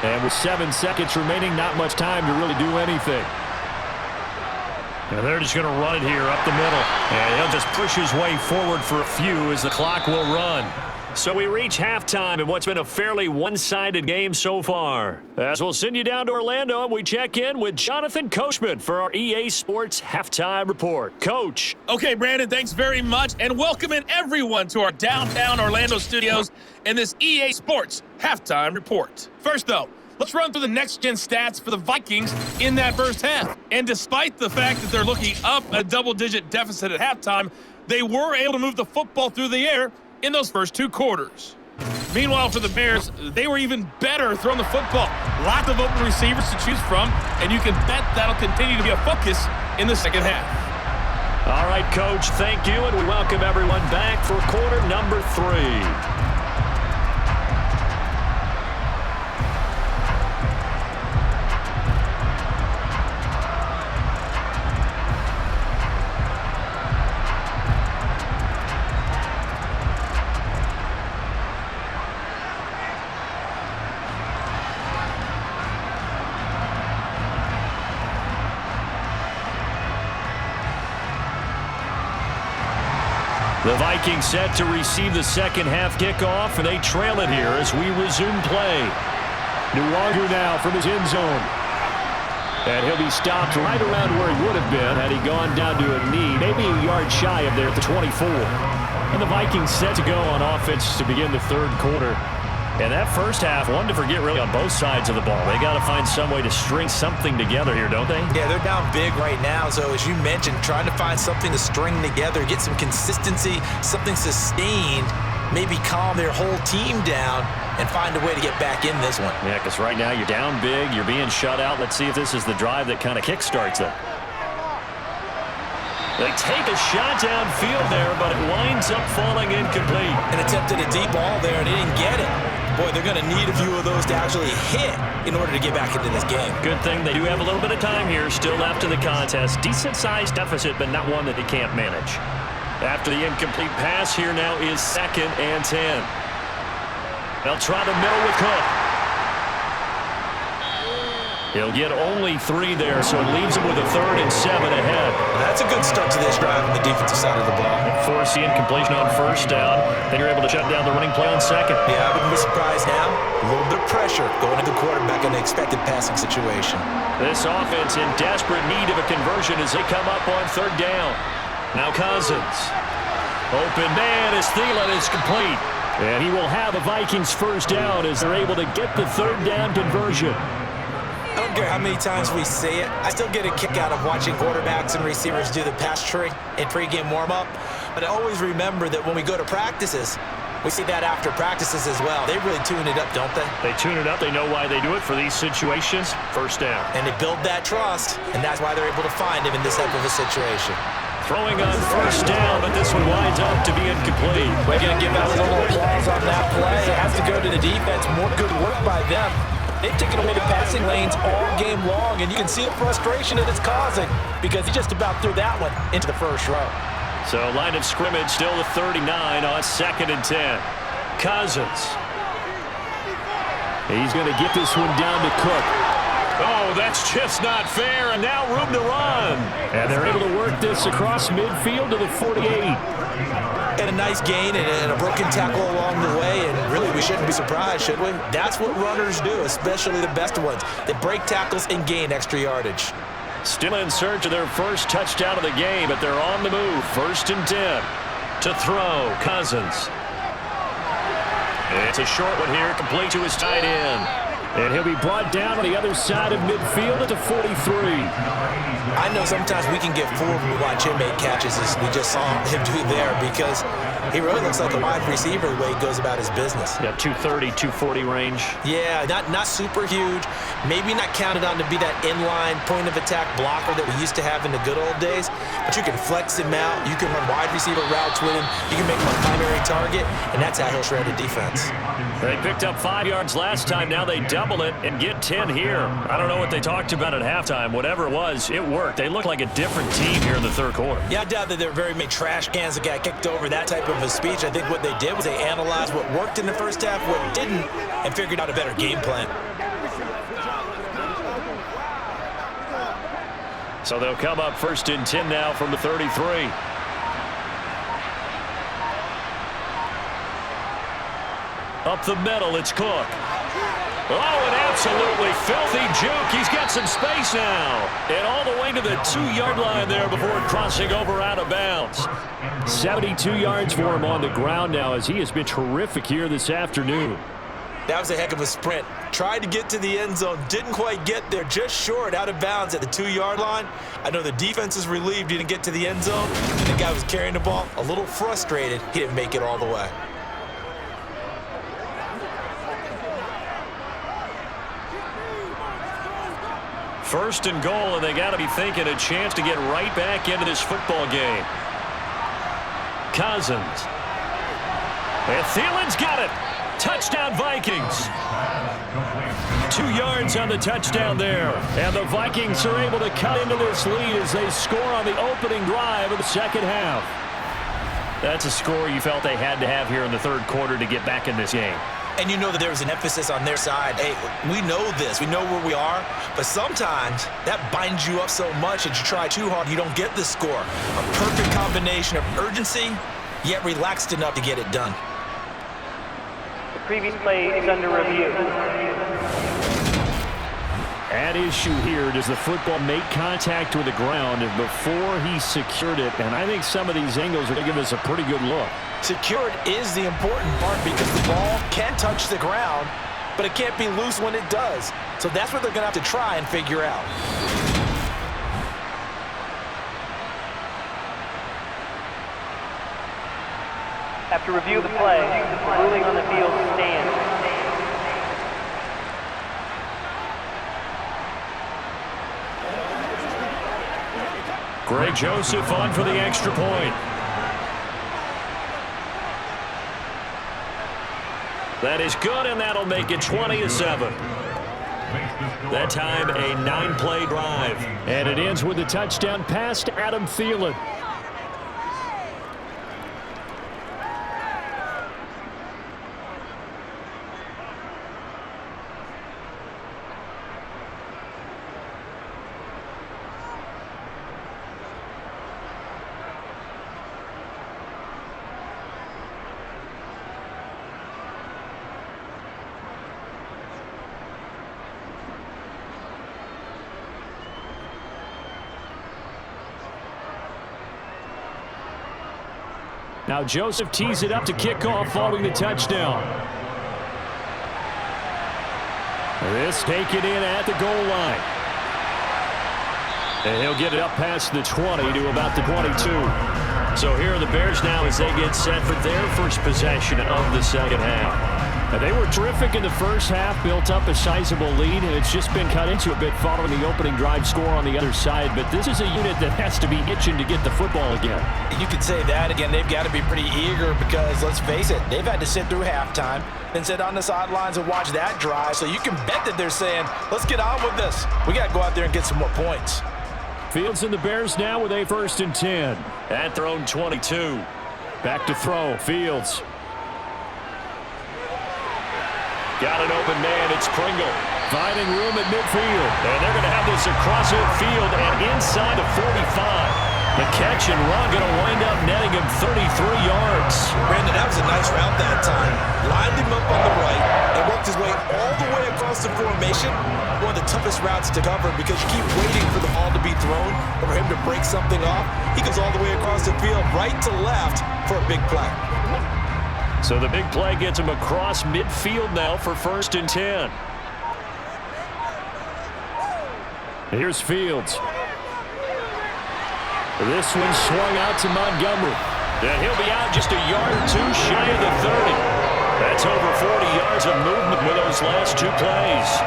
And with 7 seconds remaining, not much time to really do anything. And they're just going to run it here up the middle. And he'll just push his way forward for a few as the clock will run. So we reach halftime in what's been a fairly one-sided game so far. As we'll send you down to Orlando, and we check in with Jonathan Coachman for our EA Sports Halftime Report. Coach. Okay, Brandon, thanks very much, and welcoming everyone to our downtown Orlando studios in this EA Sports Halftime Report. First, though, let's run through the next-gen stats for the Vikings in that first half. And despite the fact that they're looking up a double-digit deficit at halftime, they were able to move the football through the air in those first 2 quarters. Meanwhile, for the Bears, they were even better throwing the football. Lots of open receivers to choose from, and you can bet that'll continue to be a focus in the second half. All right, Coach, thank you, and we welcome everyone back for quarter number 3. The Vikings set to receive the second half kickoff, and they trail it here as we resume play. Nwagu now from his end zone. And he'll be stopped right around where he would have been had he gone down to a knee, maybe a yard shy of there at the 24. And the Vikings set to go on offense to begin the third quarter. And that first half, one to forget really on both sides of the ball. They got to find some way to string something together here, don't they? Yeah, they're down big right now. So as you mentioned, trying to find something to string together, get some consistency, something sustained, maybe calm their whole team down and find a way to get back in this one. Yeah, because right now you're down big, you're being shut out. Let's see if this is the drive that kind of kickstarts them. They take a shot downfield there, but it winds up falling incomplete. And attempted a deep ball there, and he didn't get it. Boy, they're going to need a few of those to actually hit in order to get back into this game. Good thing they do have a little bit of time here still left in the contest. Decent-sized deficit, but not one that they can't manage. After the incomplete pass, here now is 2nd and 10. They'll try the middle with Cook. He'll get only 3 there, so it leaves him with a 3rd and 7 ahead. Well, that's a good start to this drive on the defensive side of the ball. Force the incompletion on first down. Then you're able to shut down the running play on second. Yeah, I wouldn't be surprised now. A little bit of pressure going to the quarterback in an expected passing situation. This offense in desperate need of a conversion as they come up on 3rd down. Now Cousins. Open man as Thielen is complete. And he will have a Vikings first down as they're able to get the 3rd down conversion. I don't care how many times we say it. I still get a kick out of watching quarterbacks and receivers do the pass tree in pregame warm-up. But I always remember that when we go to practices, we see that after practices as well. They really tune it up, don't they? They tune it up. They know why they do it for these situations. First down. And they build that trust, and that's why they're able to find him in this type of a situation. Throwing on first down, but this one winds up to be incomplete. We're going to give out a little applause on that play. It has to go to the defense. More good work by them. They've taken away the passing lanes all game long, and you can see the frustration that it's causing because he just about threw that one into the first row. So line of scrimmage still the 39 on 2nd and 10. Cousins. He's going to get this one down to Cook. Oh, that's just not fair, and now room to run. And they're able to work this across midfield to the 48. And a nice gain and a broken tackle along the way, and really we shouldn't be surprised, should we? That's what runners do, especially the best ones. They break tackles and gain extra yardage. Still in search of their first touchdown of the game, but they're on the move. 1st and 10 to throw. Cousins. It's a short one here, complete to his tight end. And he'll be brought down on the other side of midfield at the 43. I know sometimes we can get fooled when we watch him make catches as we just saw him do there because he really looks like a wide receiver the way he goes about his business. Yeah, 230, 240 range. Yeah, not super huge. Maybe not counted on to be that inline point of attack blocker that we used to have in the good old days, but you can flex him out. You can run wide receiver routes with him. You can make him a primary target, and that's how he'll shred a defense. They picked up 5 yards last time. Now they double it and get 10 here. I don't know what they talked about at halftime. Whatever it was, it worked. They look like a different team here in the 3rd quarter. Yeah, I doubt that there were very many trash cans that got kicked over, that type of a speech. I think what they did was they analyzed what worked in the first half, what didn't, and figured out a better game plan. So they'll come up 1st and 10 now from the 33. Up the middle, it's Cook. Oh, an absolutely filthy juke. He's got some space now. And all the way to the 2-yard line there before crossing over out of bounds. 72 yards for him on the ground now as he has been terrific here this afternoon. That was a heck of a sprint. Tried to get to the end zone, didn't quite get there, just short, out of bounds at the 2-yard line. I know the defense is relieved he didn't get to the end zone. And the guy was carrying the ball, a little frustrated. He didn't make it all the way. First and goal, and they got to be thinking a chance to get right back into this football game. Cousins. And Thielen's got it. Touchdown, Vikings. 2 yards on the touchdown there. And the Vikings are able to cut into this lead as they score on the opening drive of the second half. That's a score you felt they had to have here in the 3rd quarter to get back in this game. And you know that there was an emphasis on their side. Hey, we know this. We know where we are. But sometimes that binds you up so much that you try too hard, you don't get the score. A perfect combination of urgency yet relaxed enough to get it done. The previous play is under review. At issue here, does the football make contact with the ground before he secured it? And I think some of these angles are going to give us a pretty good look. Secured is the important part because the ball can touch the ground, but it can't be loose when it does. So that's what they're going to have to try and figure out. After review of the play, the ruling on the field stands. Greg Joseph on for the extra point. That is good, and that'll make it 20-7. That time, a 9-play drive. And it ends with a touchdown pass to Adam Thielen. Now Joseph tees it up to kick off following the touchdown. This taken in at the goal line. And he'll get it up past the 20 to about the 22. So here are the Bears now as they get set for their first possession of the second half. And they were terrific in the first half, built up a sizable lead, and it's just been cut into a bit following the opening drive score on the other side. But this is a unit that has to be itching to get the football again. You could say that again. They've got to be pretty eager because, let's face it, they've had to sit through halftime and sit on the sidelines and watch that drive. So you can bet that they're saying, let's get on with this. We got to go out there and get some more points. Fields and the Bears now with a 1st and 10. At their own 22. Back to throw. Fields. Got an open man. It's Pringle. Finding room at midfield. And they're going to have this across midfield and inside the 45. The catch and run going to wind up netting him 33 yards. Brandon, that was a nice route that time. Lined him up on the right and worked his way all the way across the formation. One of the toughest routes to cover because you keep waiting for the ball to be thrown or for him to break something off. He goes all the way across the field, right to left for a big play. So the big play gets him across midfield now for 1st and 10. Here's Fields. This one swung out to Montgomery. And he'll be out just a yard or two shy of the 30. That's over 40 yards of movement with those last two plays.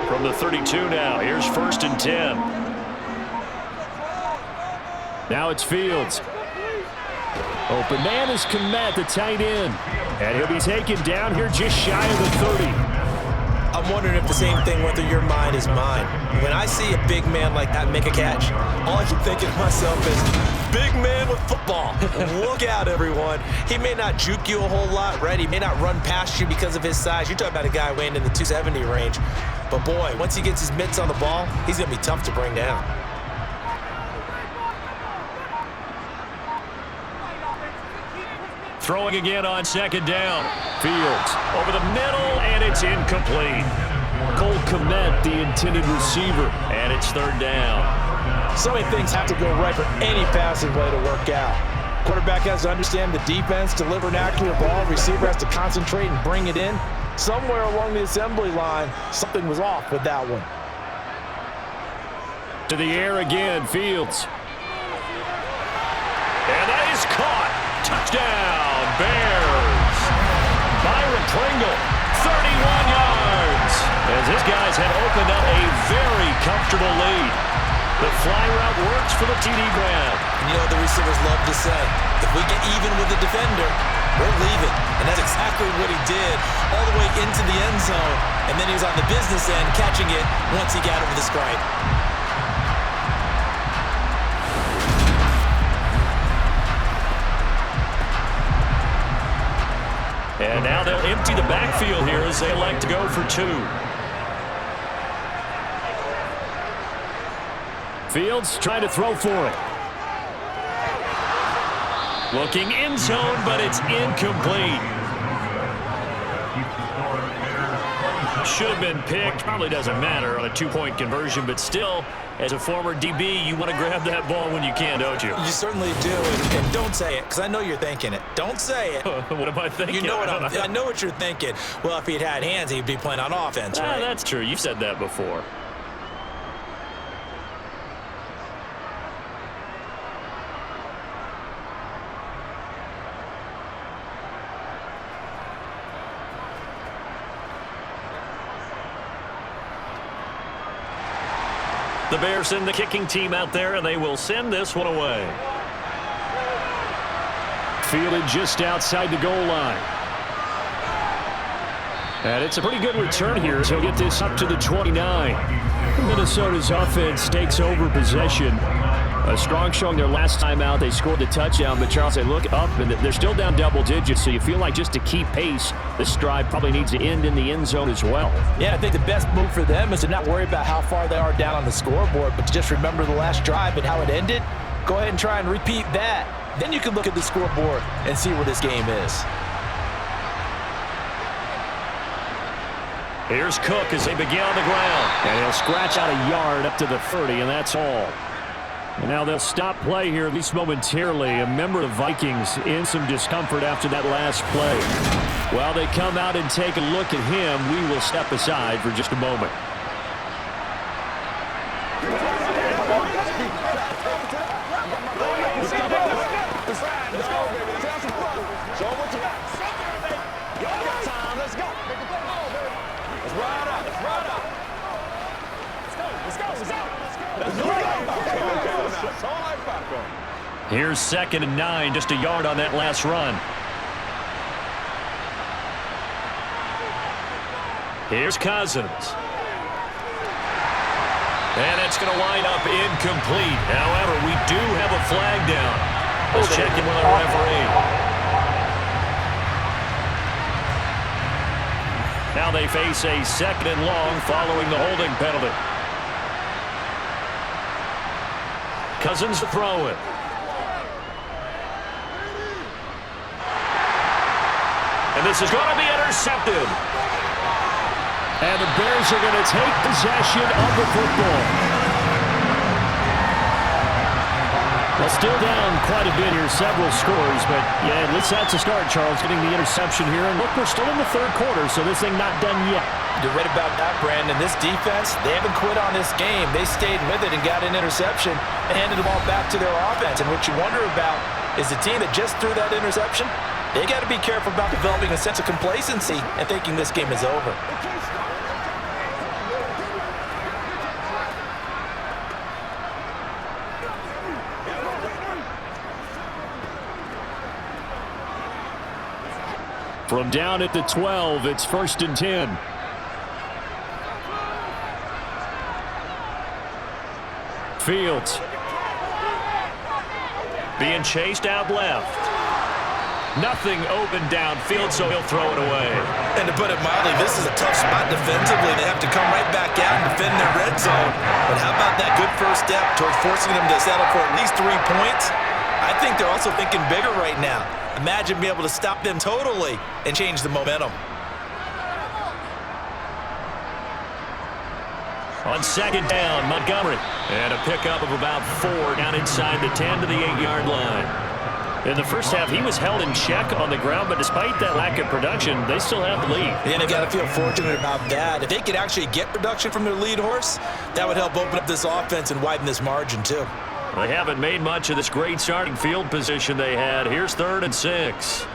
From the 32 now, here's 1st and 10. Now it's Fields. Open man is Komet, the tight end. And he'll be taken down here just shy of the 30. I'm wondering if the same thing went through your mind as mine. When I see a big man like that make a catch, all I keep thinking to myself is, big man with football. Look out, everyone. He may not juke you a whole lot, right? He may not run past you because of his size. You're talking about a guy weighing in the 270 range. But boy, once he gets his mitts on the ball, he's going to be tough to bring down. Throwing again on 2nd down. Fields over the middle, and it's incomplete. Cole Komet, the intended receiver, and it's 3rd down. So many things have to go right for any passing play to work out. Quarterback has to understand the defense, deliver an accurate ball. Receiver has to concentrate and bring it in. Somewhere along the assembly line, something was off with that one. To the air again, Fields. And that is caught. Touchdown, Bears. Byron Pringle, 31 yards. As this guy's had opened up a very comfortable lead. The fly route works for the TD grab. You know what the receivers love to say? If we get even with the defender, we're leaving. And that's exactly what he did all the way into the end zone. And then he was on the business end catching it once he got over the stripe. And now they'll empty the backfield here as they elect to go for 2. Fields trying to throw for it. Looking in zone, but it's incomplete. Should have been picked. Probably doesn't matter on a 2-point conversion, but still, as a former DB, you want to grab that ball when you can, don't you? You certainly do, and don't say it, because I know you're thinking it. Don't say it. What am I thinking? You know what I know what you're thinking. Well, if he'd had hands, he'd be playing on offense, right? That's true. You've said that before. The Bears send the kicking team out there, and they will send this one away. Fielded just outside the goal line. And it's a pretty good return here, so he'll get this up to the 29. Minnesota's offense takes over possession. A strong showing their last time out. They scored the touchdown, but Charles, they look up, and they're still down double digits, so you feel like just to keep pace, this drive probably needs to end in the end zone as well. Yeah, I think the best move for them is to not worry about how far they are down on the scoreboard, but to just remember the last drive and how it ended. Go ahead and try and repeat that. Then you can look at the scoreboard and see where this game is. Here's Cook as they begin on the ground. And he'll scratch out a yard up to the 30, and that's all. And now they'll stop play here, at least momentarily. A member of the Vikings in some discomfort after that last play. While they come out and take a look at him, we will step aside for just a moment. Here's 2nd and 9, just a yard on that last run. Here's Cousins. And it's going to wind up incomplete. However, we do have a flag down. Let's check in with our referee. Now they face a 2nd and long following the holding penalty. Cousins to throw it. And this is going to be intercepted. And the Bears are going to take possession of the football. Well, still down quite a bit here, several scores, but yeah, at least that's a start, Charles, getting the interception here. And look, we're still in the 3rd quarter, so this thing not done yet. You're right about that, Brandon. This defense, they haven't quit on this game. They stayed with it and got an interception and handed the ball back to their offense. And what you wonder about is the team that just threw that interception, they got to be careful about developing a sense of complacency and thinking this game is over. From down at the 12, it's 1st and 10. Fields. Being chased out left. Nothing open downfield, so he'll throw it away. And to put it mildly, this is a tough spot defensively. They have to come right back out and defend their red zone. But how about that good first step towards forcing them to settle for at least 3 points? I think they're also thinking bigger right now. Imagine being able to stop them totally and change the momentum. On 2nd down, Montgomery. And a pickup of about 4 down inside the 10 to the 8-yard line. In the first half, he was held in check on the ground, but despite that lack of production, they still have the lead. And they've got to feel fortunate about that. If they could actually get production from their lead horse, that would help open up this offense and widen this margin too. They haven't made much of this great starting field position they had. Here's 3rd and 6.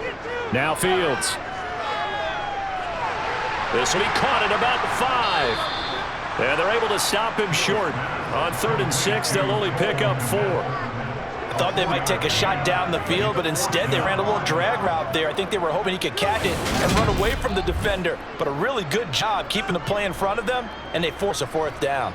Now Fields. This will be caught at about the 5. And they're able to stop him short. On 3rd and 6, they'll only pick up 4. I thought they might take a shot down the field, but instead they ran a little drag route there. I think they were hoping he could catch it and run away from the defender. But a really good job keeping the play in front of them, and they force a 4th down.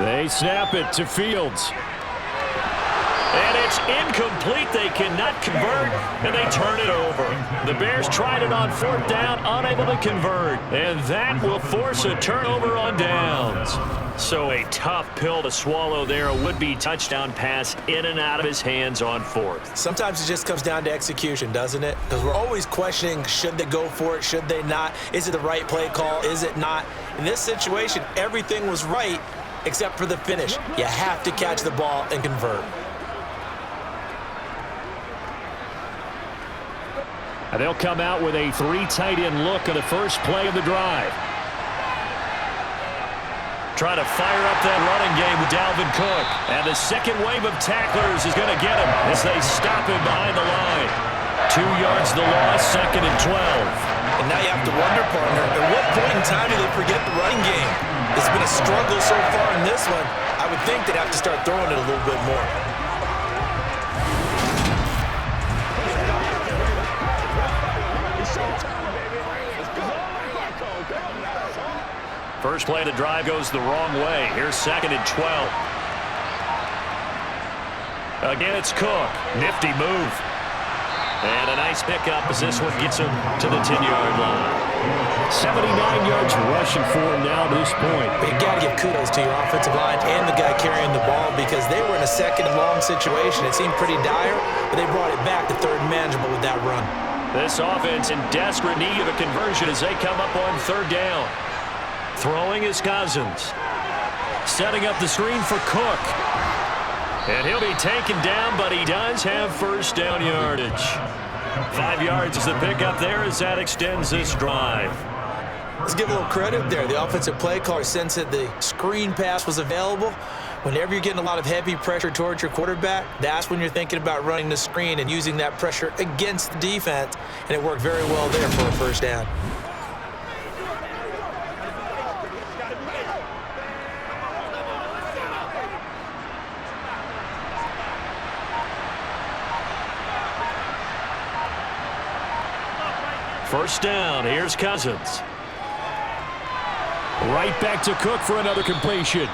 They snap it to Fields. And it's incomplete. They cannot convert, and they turn it over. The Bears tried it on 4th down, unable to convert. And that will force a turnover on downs. So a tough pill to swallow there. A would-be touchdown pass in and out of his hands on 4th. Sometimes it just comes down to execution, doesn't it? Because we're always questioning, should they go for it, should they not? Is it the right play call, is it not? In this situation, everything was right except for the finish. You have to catch the ball and convert. And they'll come out with a 3 tight end look on the first play of the drive. Try to fire up that running game with Dalvin Cook. And the second wave of tacklers is going to get him as they stop him behind the line. 2 yards the loss, 2nd and 12. And now you have to wonder, partner, at what point in time do they forget the running game? It's been a struggle so far in this one. I would think they'd have to start throwing it a little bit more. First play of the drive goes the wrong way. Here's 2nd and 12. Again, it's Cook. Nifty move. And a nice pickup as this one gets him to the 10-yard line. 79 yards rushing for him now to this point. But you got to give kudos to your offensive line and the guy carrying the ball because they were in a 2nd and long situation. It seemed pretty dire, but they brought it back to 3rd and manageable with that run. This offense in desperate need of a conversion as they come up on 3rd down. Throwing is Cousins. Setting up the screen for Cook. And he'll be taken down, but he does have first down yardage. 5 yards is the pickup there as that extends this drive. Let's give a little credit there. The offensive play caller sensed that the screen pass was available. Whenever you're getting a lot of heavy pressure towards your quarterback, that's when you're thinking about running the screen and using that pressure against the defense. And it worked very well there for a first down. First down, here's Cousins. Right back to Cook for another completion.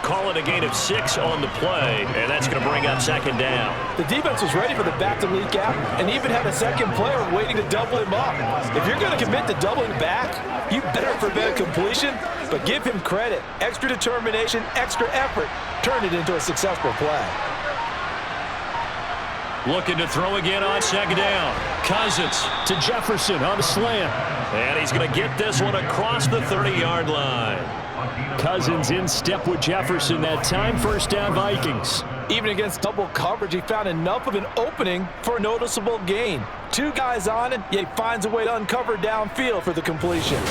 Call it a gain of 6 on the play, and that's going to bring up 2nd down. The defense was ready for the back to leak out and even had a second player waiting to double him up. If you're going to commit to doubling back, you better prevent a completion, but give him credit. Extra determination, extra effort, turned it into a successful play. Looking to throw again on 2nd down. Cousins To Jefferson on a slant. and he's going to get this one across the 30-yard line. Cousins in step with Jefferson that time. First down, Vikings. Even against double coverage, he found enough of an opening for a noticeable gain. 2 guys on it, yet he finds a way to uncover downfield for the completion.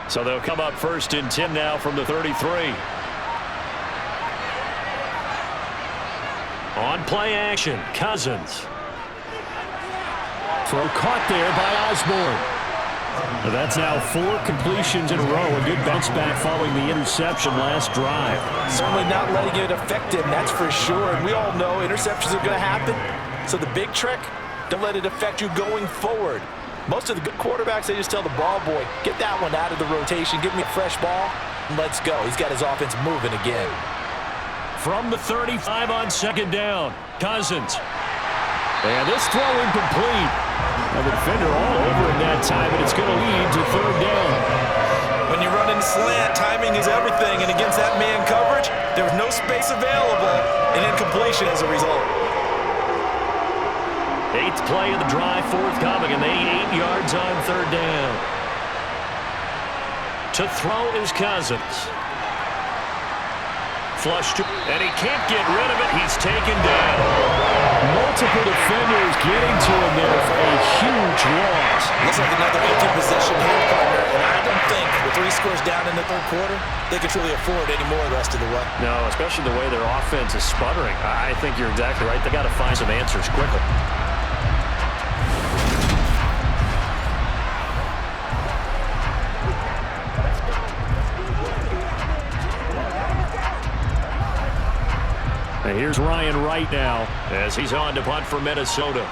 So they'll come up 1st and 10 now from the 33. On play action, Cousins. Throw caught there by Osborne. That's now 4 completions in a row. A good bounce back following the interception last drive. Certainly not letting it affect him, that's for sure. And we all know interceptions are going to happen. So the big trick, don't let it affect you going forward. Most of the good quarterbacks, they just tell the ball boy, get that one out of the rotation, give me a fresh ball, and let's go. He's got his offense moving again. From the 35 on 2nd down, Cousins. And this throw incomplete. And the defender all over him that time, and it's going to lead to 3rd down. When you're running slant, timing is everything, and against that man coverage, there was no space available, and incompletion as a result. 8th play of the drive, forthcoming, and they 8 yards on 3rd down. To throw is Cousins. Flushed, and he can't get rid of it. He's taken down. Multiple defenders getting to him there for a huge loss. Looks like another empty possession here, partner, and I don't think with 3 scores down in the 3rd quarter, they can truly afford any more the rest of the way. No, especially the way their offense is sputtering. I think you're exactly right. They got to find some answers quickly. And here's Ryan Wright now as he's on to punt for Minnesota.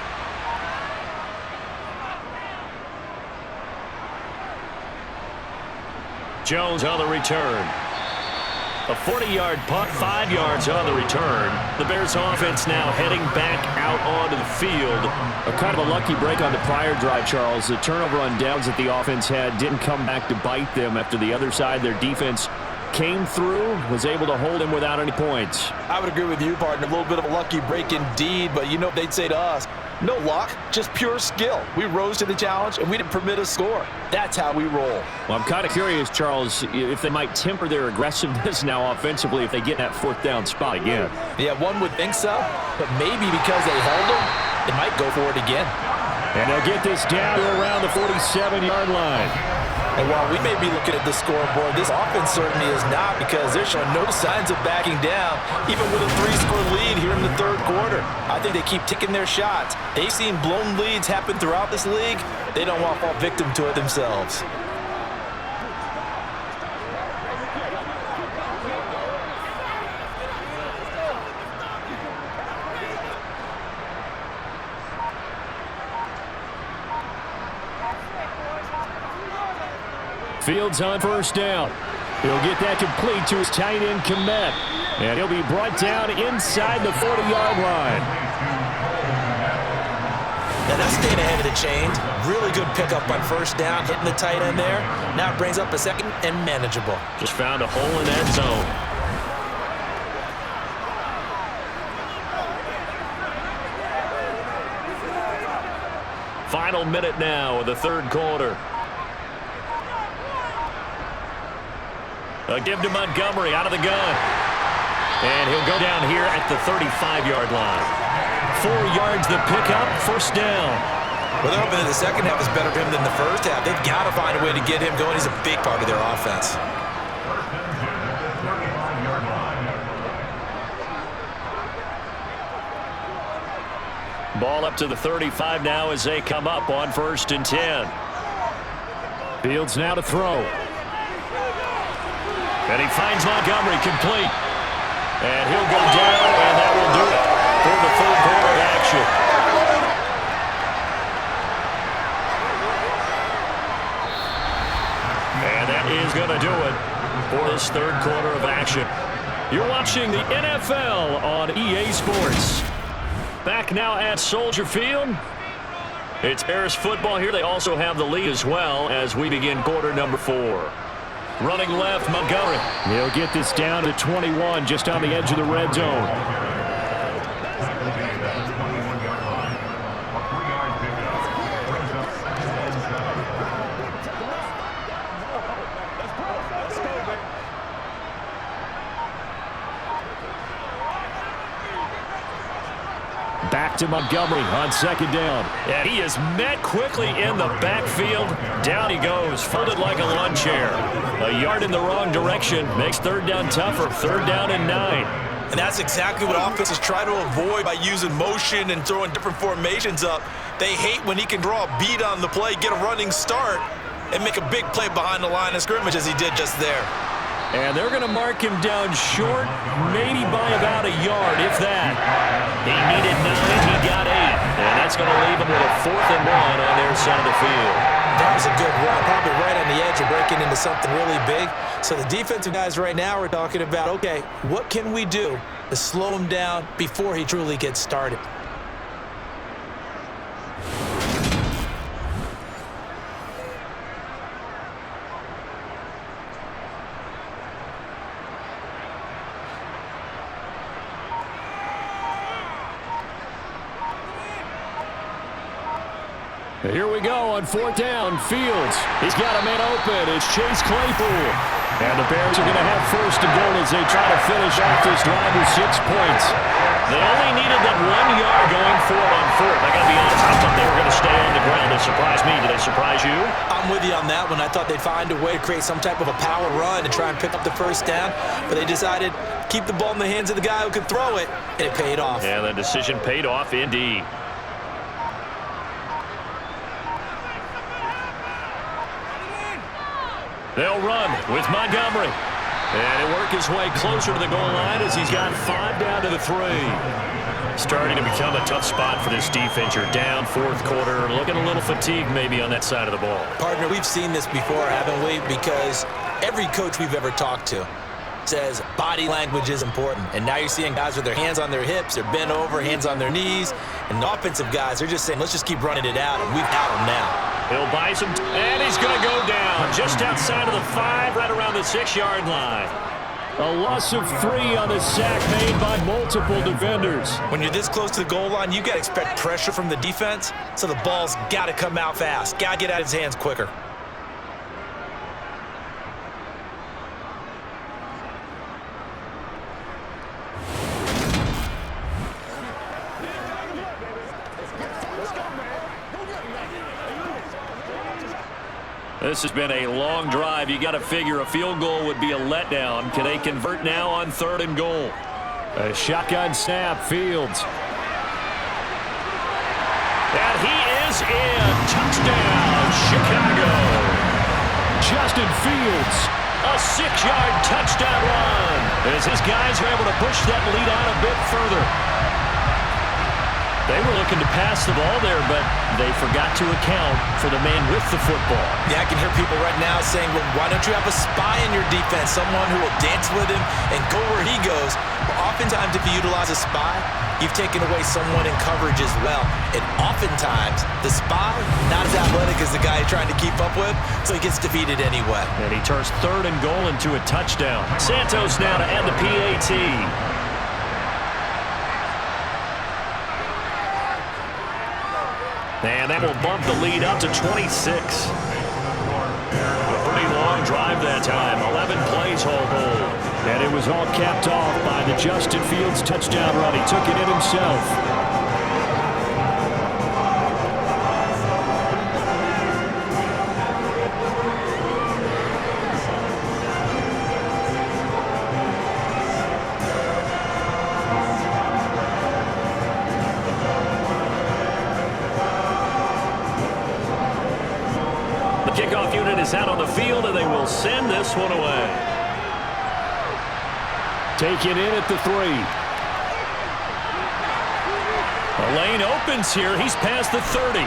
Jones on the return. A 40-yard punt, 5 yards on the return. The Bears offense now heading back out onto the field. A kind of a lucky break on the prior drive, Charles. The turnover on downs that the offense had didn't come back to bite them after the other side. Their defense came through, was able to hold him without any points. I would agree with you, partner. A little bit of a lucky break indeed, but you know what they'd say to us? No luck, just pure skill. We rose to the challenge, and we didn't permit a score. That's how we roll. Well, I'm kind of curious, Charles, if they might temper their aggressiveness now offensively if they get that 4th down spot again. Yeah, one would think so, but maybe because they held them, they might go for it again. And they'll get this down to around the 47-yard line. And while we may be looking at the scoreboard, this offense certainly is not, because they're showing no signs of backing down, even with a 3-score lead here in the 3rd quarter. I think they keep ticking their shots. They've seen blown leads happen throughout this league. They don't want to fall victim to it themselves. Fields on 1st down. He'll get that complete to his tight end, Komet. And he'll be brought down inside the 40-yard line. Now that's staying ahead of the chains. Really good pickup on 1st down, hitting the tight end there. Now it brings up a 2nd and manageable. Just found a hole in that zone. Final minute now of the 3rd quarter. A give to Montgomery out of the gun. And he'll go down here at the 35-yard line. 4 yards the pickup, 1st down. Well, they're hoping that the second half is better for him than the first half. They've got to find a way to get him going. He's a big part of their offense. Ball up to the 35 now as they come up on 1st and 10. Fields now to throw. And he finds Montgomery complete. And he'll go down, and that will do it for the 3rd quarter of action. And that is going to do it for this 3rd quarter of action. You're watching the NFL on EA Sports. Back now at Soldier Field. It's Bears football here. They also have the lead as well as we begin quarter number 4. Running left, Montgomery. He'll get this down to 21, just on the edge of the red zone. Back to Montgomery on 2nd down. And he is met quickly in the backfield. Down he goes, folded like a lawn chair. A yard in the wrong direction makes 3rd down tougher. 3rd down and 9. And that's exactly what offenses try to avoid by using motion and throwing different formations up. They hate when he can draw a beat on the play, get a running start, and make a big play behind the line of scrimmage as he did just there. And they're going to mark him down short, maybe by about a yard, if that. He needed 9, he got 8. And that's going to leave him with a 4th and 1 on their side of the field. That was a good run, probably right on the edge of breaking into something really big. So the defensive guys right now are talking about, okay, what can we do to slow him down before he truly gets started? Here we go on 4th down. Fields. He's got a man open. It's Chase Claypool. And the Bears are going to have 1st and goal as they try to finish off this drive with 6 points. They only needed that 1 yard going forward on 4th. I got to be honest, I thought they were going to stay on the ground. It surprised me. Did they surprise you? I'm with you on that one. I thought they'd find a way to create some type of a power run and try and pick up the 1st down, but they decided keep the ball in the hands of the guy who could throw it, and it paid off. Yeah, the decision paid off indeed. They'll run with Montgomery. And he'll work his way closer to the goal line as he's got 5 down to the 3. Starting to become a tough spot for this defense. You're down fourth quarter, looking a little fatigued maybe on that side of the ball. Partner, we've seen this before, haven't we? Because every coach we've ever talked to says body language is important. And now you're seeing guys with their hands on their hips, they're bent over, hands on their knees. And the offensive guys are just saying, let's just keep running it out, and we've got them now. He'll buy some, and he's going to go down just outside of the 5, right around the 6-yard line. A loss of 3 on the sack made by multiple defenders. When you're this close to the goal line, you got to expect pressure from the defense, so the ball's got to come out fast. Got to get out of his hands quicker. This has been a long drive. You got to figure a field goal would be a letdown. Can they convert now on 3rd and goal? A shotgun snap, Fields. And he is in. Touchdown, Chicago. Justin Fields. A 6-yard touchdown run as his guys are able to push that lead out a bit further. They were looking to pass the ball there, but they forgot to account for the man with the football. Yeah, I can hear people right now saying, well, why don't you have a spy in your defense, someone who will dance with him and go where he goes? Well, oftentimes, if you utilize a spy, you've taken away someone in coverage as well. And oftentimes, the spy, not as athletic as the guy you're trying to keep up with, so he gets defeated anyway. And he turns 3rd and goal into a touchdown. Santos now to add the PAT. And that will bump the lead up to 26. A pretty long drive that time. 11 plays all told. And it was all capped off by the Justin Fields touchdown run. He took it in himself. Kickoff unit is out on the field, and they will send this one away. Taken in at the 3. The lane opens here. He's past the 30.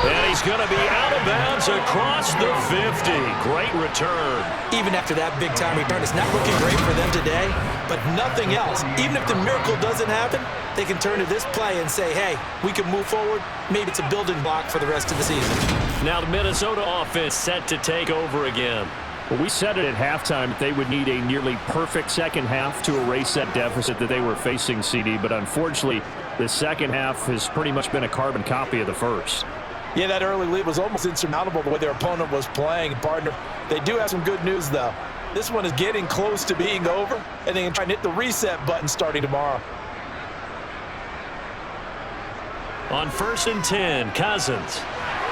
And he's going to be out of bounds across the 50. Great return. Even after that big-time return, it's not looking great for them today, but nothing else. Even if the miracle doesn't happen, they can turn to this play and say, hey, we can move forward. Maybe it's a building block for the rest of the season. Now the Minnesota offense set to take over again. Well, we said it at halftime that they would need a nearly perfect second half to erase that deficit that they were facing, CD, but unfortunately, the second half has pretty much been a carbon copy of the first. Yeah, that early lead was almost insurmountable the way their opponent was playing. Partner, they do have some good news, though. This one is getting close to being over, and they can try and hit the reset button starting tomorrow. On 1st and 10, Cousins.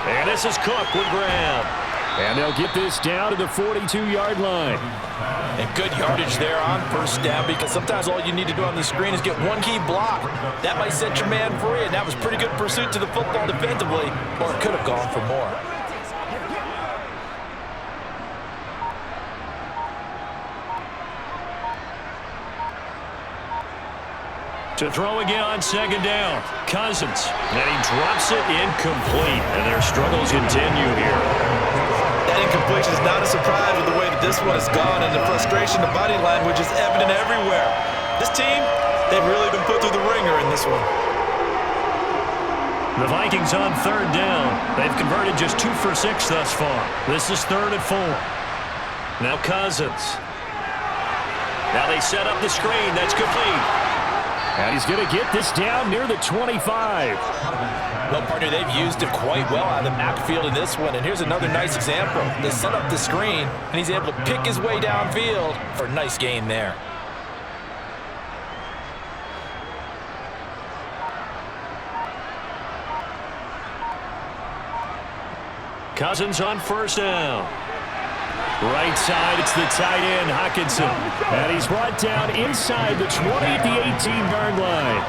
And this is Cook with Graham. And they'll get this down to the 42-yard line. And good yardage there on 1st down, because sometimes all you need to do on the screen is get one key block. That might set your man free, and that was pretty good pursuit to the football defensively, or it could have gone for more. To throw again on 2nd down, Cousins. And he drops it incomplete, and their struggles continue here. That incompletion is not a surprise with the way that this one has gone, and the frustration, the body language is evident everywhere. This team, they've really been put through the ringer in this one. The Vikings on 3rd down. They've converted just 2 for 6 thus far. This is 3rd and 4. Now Cousins. Now they set up the screen. That's complete. And he's going to get this down near the 25. Well, partner, they've used it quite well out of the backfield in this one. And here's another nice example. They set up the screen, and he's able to pick his way downfield for a nice gain there. Cousins on 1st down. Right side, it's the tight end, Hockenson. And he's brought down inside the 20 at the 18-yard line.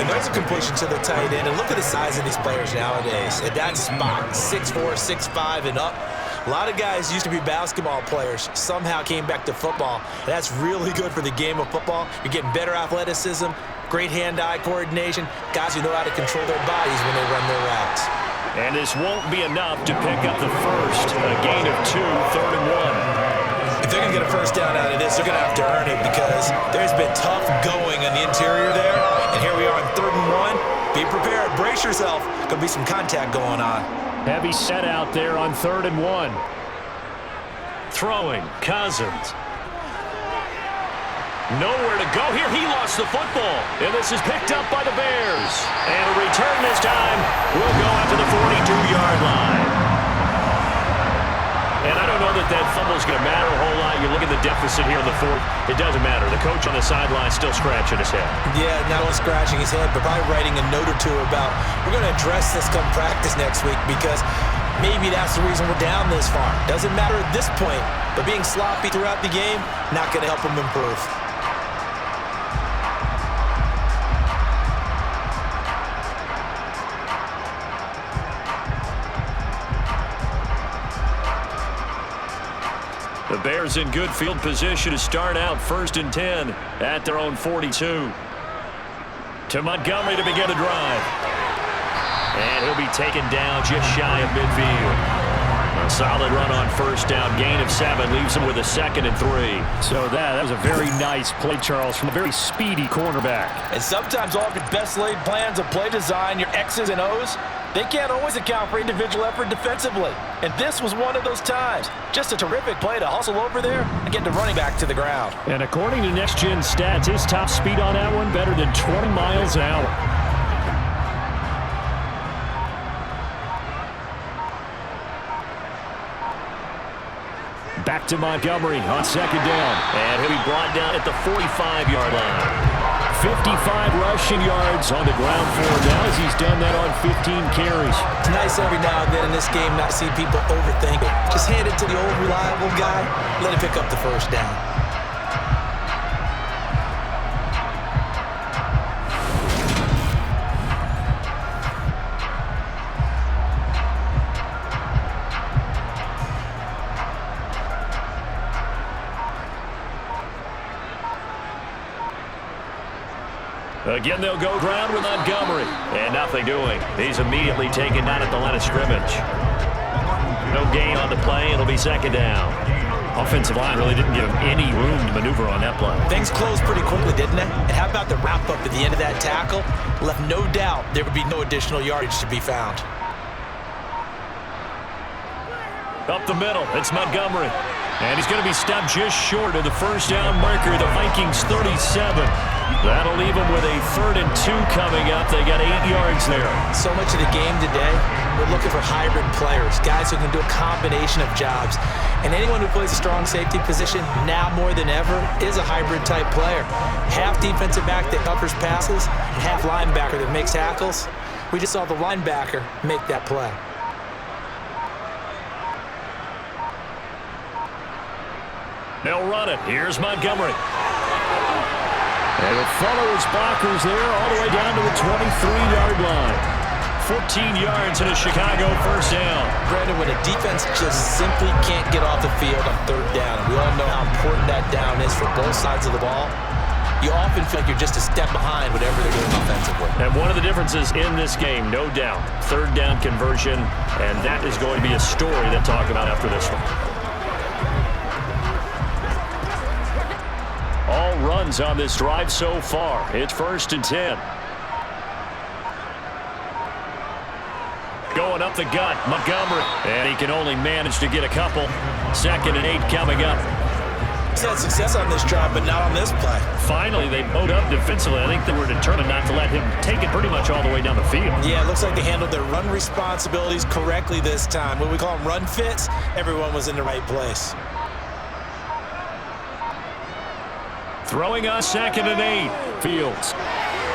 And there's a completion to the tight end. And look at the size of these players nowadays. At that spot, 6'4", 6'5", and up. A lot of guys used to be basketball players, somehow came back to football. And that's really good for the game of football. You're getting better athleticism, great hand-eye coordination, guys who know how to control their bodies when they run their routes. And this won't be enough to pick up the first. A gain of 2, 3rd and 1. If they're going to get a first down out of this, they're going to have to earn it because there's been tough going on the interior there. And here we are on 3rd and 1. Be prepared. Brace yourself. Going to be some contact going on. Heavy set out there on 3rd and 1. Throwing, Cousins. Nowhere to go here. He lost the football. And this is picked up by the Bears. And a return this time will go out to the 42-yard line. And I don't know that fumble is going to matter a whole lot. You look at the deficit here in the 4th. It doesn't matter. The coach on the sideline still scratching his head. Yeah, not only scratching his head, but probably writing a note or two about, we're going to address this come practice next week because maybe that's the reason we're down this far. Doesn't matter at this point, but being sloppy throughout the game, not going to help him improve. The Bears in good field position to start out 1st and 10 at their own 42. To Montgomery to begin the drive. And he'll be taken down just shy of midfield. A solid run on 1st down. Gain of 7 leaves him with a 2nd and 3. So that was a very nice play, Charles, from a very speedy cornerback. And sometimes all of your best laid plans of play design, your X's and O's, they can't always account for individual effort defensively. And this was one of those times. Just a terrific play to hustle over there and get the running back to the ground. And according to Next Gen Stats, his top speed on that one better than 20 miles an hour. Back to Montgomery on 2nd down. And he'll be brought down at the 45-yard line. 55 rushing yards on the ground for him now as he's done that on 15 carries. It's nice every now and then in this game not to see people overthink it. Just hand it to the old reliable guy, let him pick up the 1st down. Again, they'll go ground with Montgomery. And nothing doing. He's immediately taken down at the line of scrimmage. No gain on the play. It'll be 2nd down. Offensive line really didn't give him any room to maneuver on that play. Things closed pretty quickly, didn't they? And how about the wrap-up at the end of that tackle? Left no doubt there would be no additional yardage to be found. Up the middle, it's Montgomery. And he's going to be stopped just short of the 1st down marker, the Vikings 37. That'll leave them with a 3rd and 2 coming up. They got 8 yards there. So much of the game today, we're looking for hybrid players, guys who can do a combination of jobs. And anyone who plays a strong safety position, now more than ever, is a hybrid type player. Half defensive back that covers passes, half linebacker that makes tackles. We just saw the linebacker make that play. They'll run it. Here's Montgomery. And he'll follow his blockers there all the way down to the 23-yard line. 14 yards and a Chicago 1st down. Brandon, when a defense just simply can't get off the field on 3rd down, and we all know how important that down is for both sides of the ball, you often feel like you're just a step behind whatever they're doing offensively. And one of the differences in this game, no doubt, 3rd down conversion, and that is going to be a story to talk about after this one. All runs on this drive so far. It's 1st and 10. Going up the gut, Montgomery. And he can only manage to get a couple. 2nd and 8 coming up. He's had success on this drive, but not on this play. Finally, they bowed up defensively. I think they were determined not to let him take it pretty much all the way down the field. Yeah, it looks like they handled their run responsibilities correctly this time. When we call them run fits, everyone was in the right place. Throwing on 2nd and 8. Fields.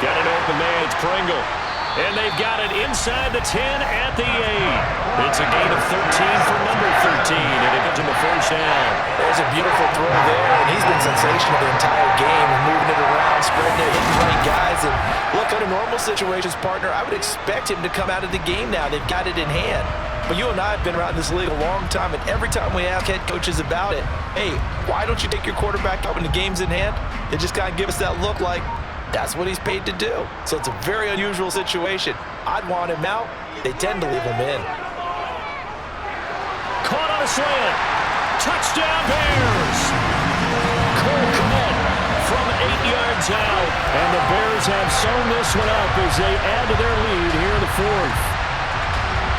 Got an open man. It's Pringle. And they've got it inside the 10 at the 8. It's a gain of 13 for number 13, and it gives him a 1st down. There's a beautiful throw there, and he's been sensational the entire game, moving it around, spreading it, hitting the right guys. And look, under normal situations, partner, I would expect him to come out of the game now. They've got it in hand. But you and I have been around this league a long time, and every time we ask head coaches about it, hey, why don't you take your quarterback out when the game's in hand? They just kind of give us that look like that's what he's paid to do. So it's a very unusual situation. I'd want him out. They tend to leave him in. Caught on a slant. Touchdown Bears. Cole Kmet from 8 yards out. And the Bears have sewn this one up as they add to their lead here in the fourth.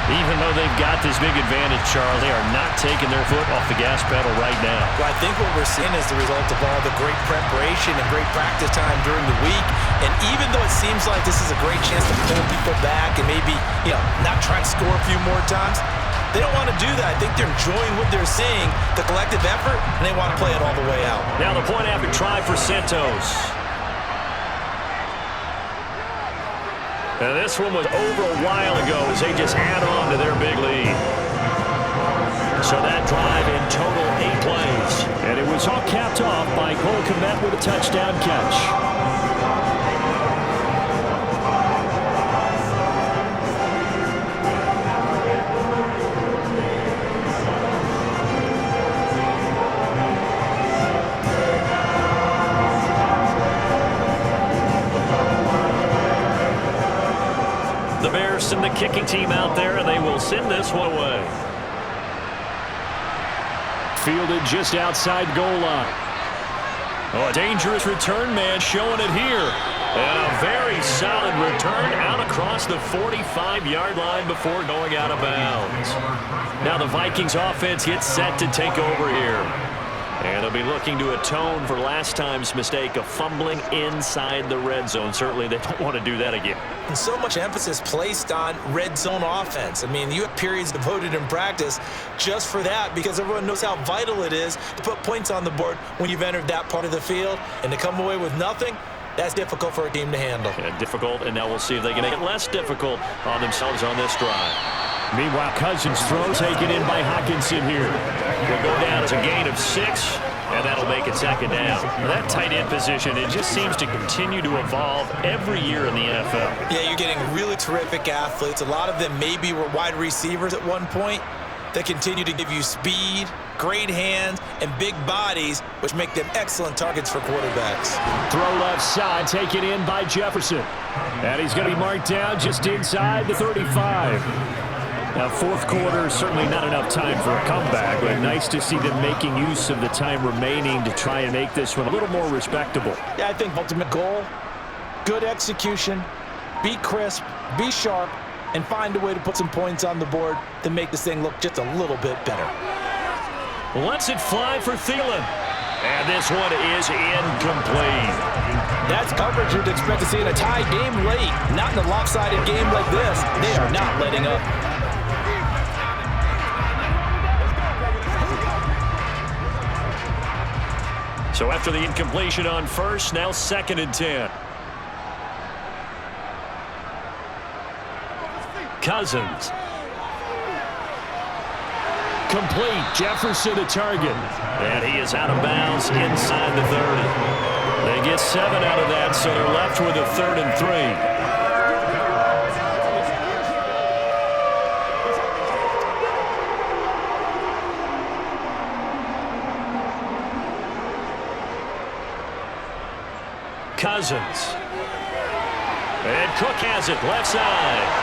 Even though they've got this big advantage, Charles, they are not taking their foot off the gas pedal right now. Well, I think what we're seeing is the result of all the great preparation and great practice time during the week. And even though it seems like this is a great chance to pull people back and maybe, not try and score a few more times, they don't want to do that. I think they're enjoying what they're seeing, the collective effort, and they want to play it all the way out. Now the point after try for Santos. And this one was over a while ago as they just add on to their big lead. So that drive in total 8 plays. And it was all capped off by Cole Kmet with a touchdown catch. And the kicking team out there, and they will send this one away. Fielded just outside goal line. Oh, a dangerous return man showing it here. And a very solid return out across the 45-yard line before going out of bounds. Now the Vikings offense gets set to take over here. And they'll be looking to atone for last time's mistake of fumbling inside the red zone. Certainly they don't want to do that again. And so much emphasis placed on red zone offense. I mean, you have periods devoted in practice just for that because everyone knows how vital it is to put points on the board when you've entered that part of the field. And to come away with nothing, that's difficult for a team to handle. Yeah, difficult, and now we'll see if they can make it less difficult on themselves on this drive. Meanwhile, Cousins throw taken in by Hockenson here. Will go down as a gain of 6, and that'll make it second down. That tight end position, it just seems to continue to evolve every year in the NFL. Yeah, you're getting really terrific athletes. A lot of them maybe were wide receivers at one point. They continue to give you speed, great hands, and big bodies, which make them excellent targets for quarterbacks. Throw left side, taken in by Jefferson. And he's going to be marked down just inside the 35. Now, fourth quarter, certainly not enough time for a comeback, but nice to see them making use of the time remaining to try and make this one a little more respectable. Yeah, I think ultimate goal, good execution, be crisp, be sharp, and find a way to put some points on the board to make this thing look just a little bit better. Lets it fly for Thielen. And this one is incomplete. That's coverage you'd expect to see in a tie game late. Not in a lopsided game like this. They are not letting up. So after the incompletion on first, now 2nd and 10. Cousins. Complete. Jefferson to target. And he is out of bounds inside the 30. They get 7 out of that, so they're left with a 3rd and 3. Cousins. And Cook has it, left side.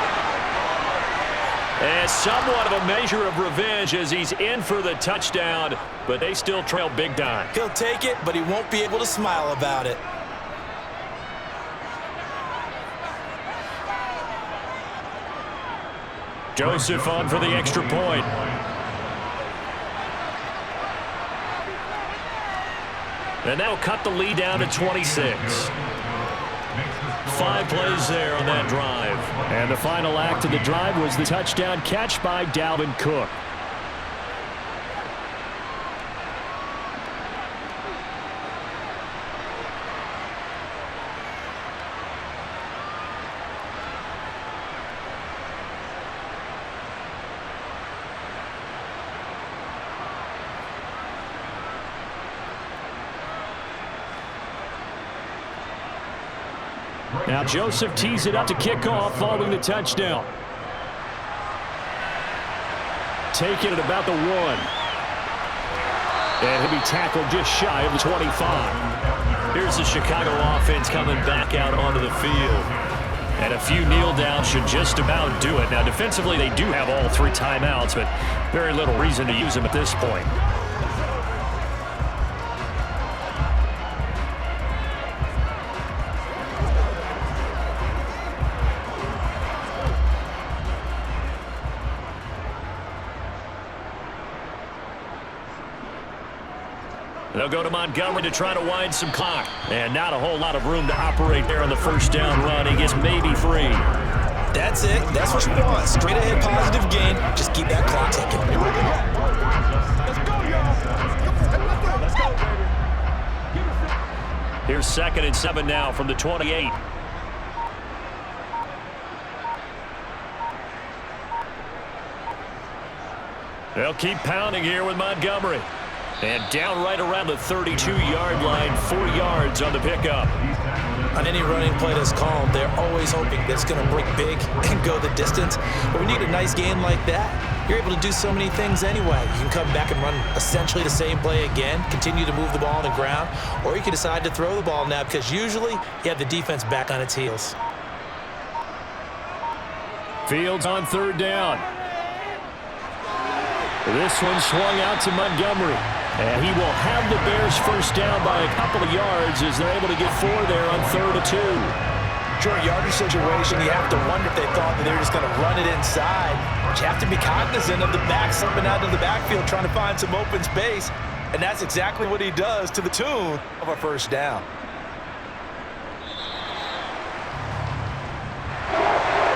And somewhat of a measure of revenge as he's in for the touchdown, but they still trail big time. He'll take it, but he won't be able to smile about it. Joseph on for the extra point. And that'll cut the lead down to 26. 5 plays there on that drive. And the final act of the drive was the touchdown catch by Dalvin Cook. Now Joseph tees it up to kick off following the touchdown. take it at about the 1. And he'll be tackled just shy of the 25. Here's the Chicago offense coming back out onto the field. And a few kneel downs should just about do it. Now, defensively, they do have all 3 timeouts, but very little reason to use them at this point. They'll go to Montgomery to try to wind some clock. And not a whole lot of room to operate there on the first down run. He gets maybe 3. That's it. That's what you want. Straight ahead positive gain. Just keep that clock ticking. Let's go, baby. Here's 2nd and 7 now from the 28. They'll keep pounding here with Montgomery. And down right around the 32-yard line, 4 yards on the pickup. On any running play that's called, they're always hoping that it's going to break big and go the distance. But when you get a nice game like that, you're able to do so many things anyway. You can come back and run essentially the same play again, continue to move the ball on the ground, or you can decide to throw the ball now because usually you have the defense back on its heels. Fields on 3rd down. This one swung out to Montgomery. And he will have the Bears first down by a couple of yards as they're able to get 4 there on 3rd and 2. Short yardage situation, you have to wonder if they thought that they were just going to run it inside. But you have to be cognizant of the back slipping out of the backfield trying to find some open space. And that's exactly what he does to the tune of a first down.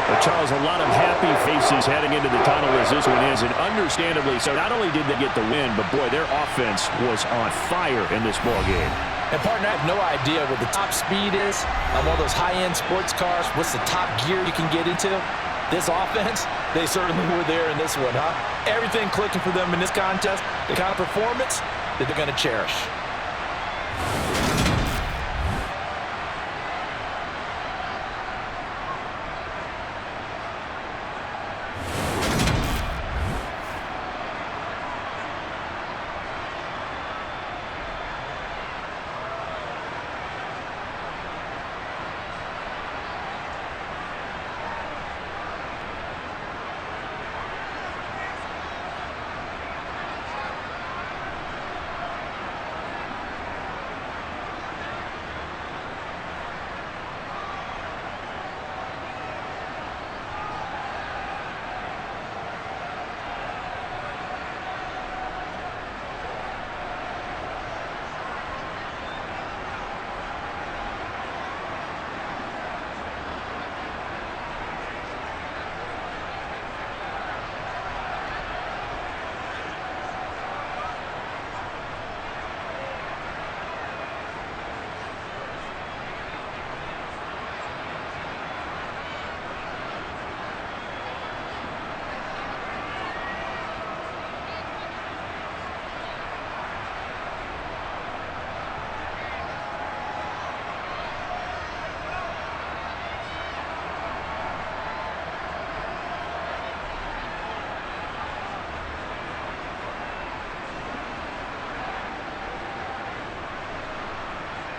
But Charles, a lot of happy faces heading into the tunnel as this one is, and understandably so. Not only did they get the win, but boy, their offense was on fire in this ball game. And partner, I have no idea what the top speed is on one of those high-end sports cars. What's the top gear you can get into? This offense, they certainly were there in this one, huh? Everything clicking for them in this contest, the kind of performance that they're going to cherish.